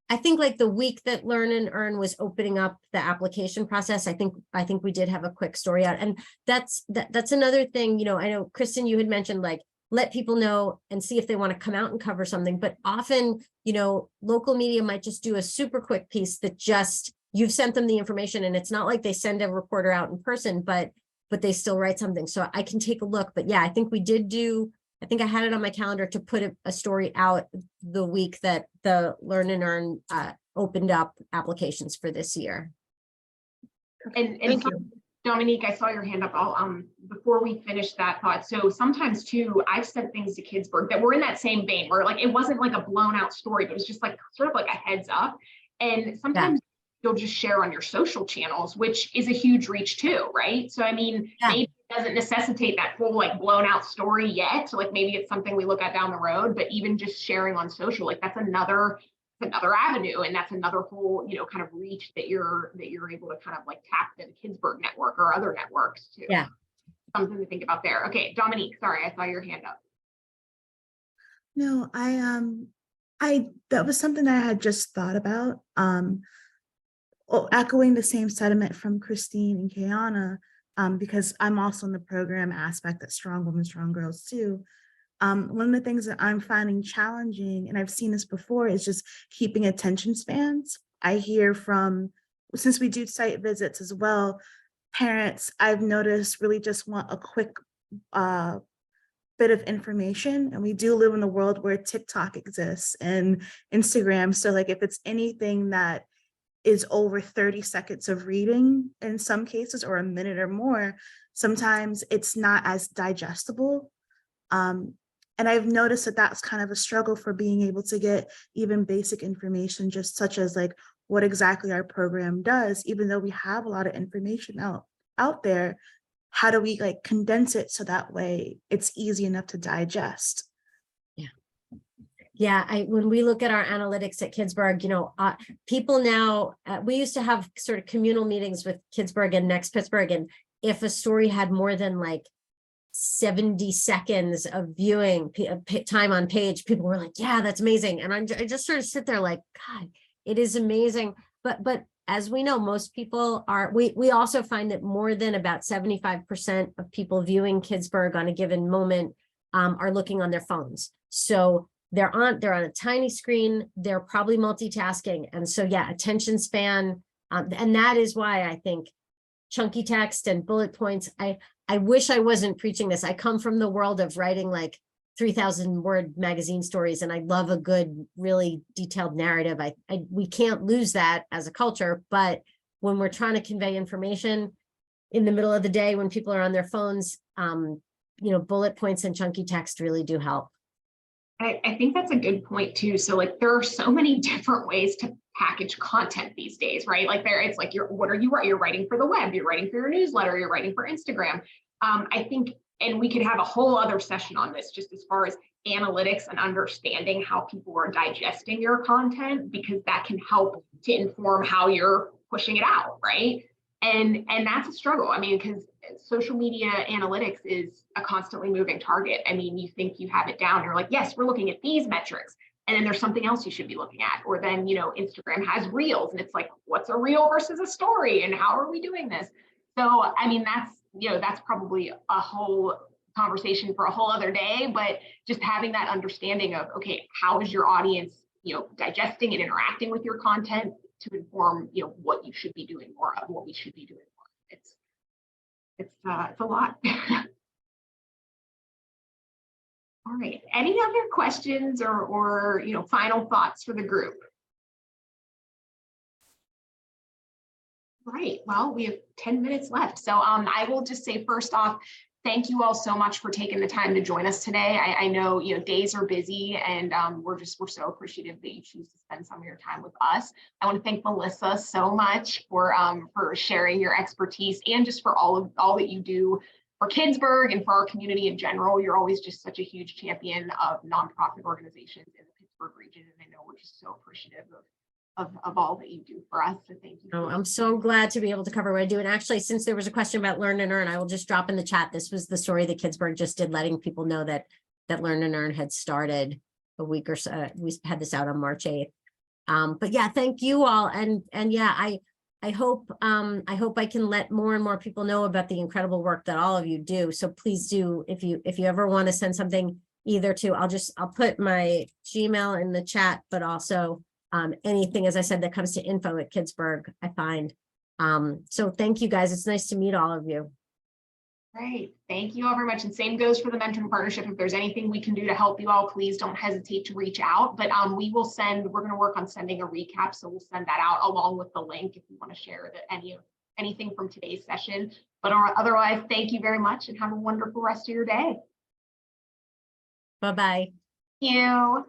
I think like the week that Learn and Earn was opening up the application process, I think we did have a quick story out. And that's another thing, you know, I know Kristen, you had mentioned like, let people know and see if they want to come out and cover something. But often, you know, local media might just do a super quick piece that just, you've sent them the information and it's not like they send a reporter out in person, but they still write something. So I can take a look. But yeah, I think we did do, I think I had it on my calendar to put a story out the week that the Learn and Earn opened up applications for this year.
And thank you. Dominique, I saw your hand up. Before we finish that thought. So sometimes too, I've sent things to Kidsburgh that were in that same vein where like, it wasn't like a blown out story, but it was just like sort of like a heads up. And sometimes you'll just share on your social channels, which is a huge reach too, right? So, I mean, maybe it doesn't necessitate that full like blown out story yet. So like maybe it's something we look at down the road, but even just sharing on social, like that's another avenue, and that's another whole, you know, kind of reach that you're able to kind of like tap the Kidsburgh network or other networks too.
Yeah,
something to think about there. Okay, Dominique, sorry, I saw your hand up.
No, that was something that I had just thought about. Echoing the same sentiment from Christine and Kayana, because I'm also in the program aspect at Strong Women, Strong Girls too. One of the things that I'm finding challenging, and I've seen this before, is just keeping attention spans. I hear from, since we do site visits as well, parents I've noticed really just want a quick bit of information. And we do live in a world where TikTok exists and Instagram. So like if it's anything that is over 30 seconds of reading in some cases, or a minute or more, sometimes it's not as digestible. And I've noticed that that's kind of a struggle for being able to get even basic information, just such as like what exactly our program does, even though we have a lot of information out there. How do we like condense it so that way it's easy enough to digest?
Yeah, when we look at our analytics at Kidsburgh, you know, people now, we used to have sort of communal meetings with Kidsburgh and Next Pittsburgh, and if a story had more than like 70 seconds of viewing time on page, people were like, yeah, that's amazing. And I just sort of sit there like, God, it is amazing. But as we know, most people are, we also find that more than about 75% of people viewing Kidsburgh on a given moment are looking on their phones. So they're on a tiny screen, they're probably multitasking. And so, yeah, attention span. And that is why I think chunky text and bullet points, I wish I wasn't preaching this. I come from the world of writing like 3,000 word magazine stories, and I love a good, really detailed narrative. We can't lose that as a culture, but when we're trying to convey information in the middle of the day, when people are on their phones, you know, bullet points and chunky text really do help.
I think that's a good point too. So like there are so many different ways to package content these days, right? Like it's like what are you writing? You're writing for the web, you're writing for your newsletter, you're writing for Instagram. I think, and we could have a whole other session on this, just as far as analytics and understanding how people are digesting your content, because that can help to inform how you're pushing it out, right? And that's a struggle. I mean, because social media analytics is a constantly moving target. I mean, you think you have it down, you're like, yes, we're looking at these metrics, and then there's something else you should be looking at. Or then, you know, Instagram has reels, and it's like, what's a reel versus a story, and how are we doing this? So, I mean, that's probably a whole conversation for a whole other day, but just having that understanding of, okay, how is your audience, you know, digesting and interacting with your content to inform, you know, what you should be doing more of, what we should be doing more. It's a lot. All right. Any other questions or you know, final thoughts for the group? Right. Well, we have 10 minutes left. So I will just say first off, thank you all so much for taking the time to join us today. I know, you know, days are busy, and we're so appreciative that you choose to spend some of your time with us. I want to thank Melissa so much for sharing your expertise, and just for all that you do for Kidsburgh and for our community in general. You're always just such a huge champion of nonprofit organizations in the Pittsburgh region, and I know we're just so appreciative of all that you do for us. So thank you.
Oh, I'm so glad to be able to cover what I do. And actually, since there was a question about Learn and Earn, I will just drop in the chat. This was the story that Kidsburgh just did, letting people know that Learn and Earn had started a week or so. We had this out on March 8th. But yeah, thank you all. And yeah, I hope I can let more and more people know about the incredible work that all of you do. So please do, if you ever want to send something either to, I'll put my Gmail in the chat, but also anything, as I said, that comes to info@Kidsburgh, I find. So thank you guys. It's nice to meet all of you.
Great. Thank you all very much. And same goes for the mentoring partnership. If there's anything we can do to help you all, please don't hesitate to reach out. But we're going to work on sending a recap. So we'll send that out along with the link if you want to share anything from today's session. But otherwise, thank you very much and have a wonderful rest of your day.
Bye-bye.
Thank you.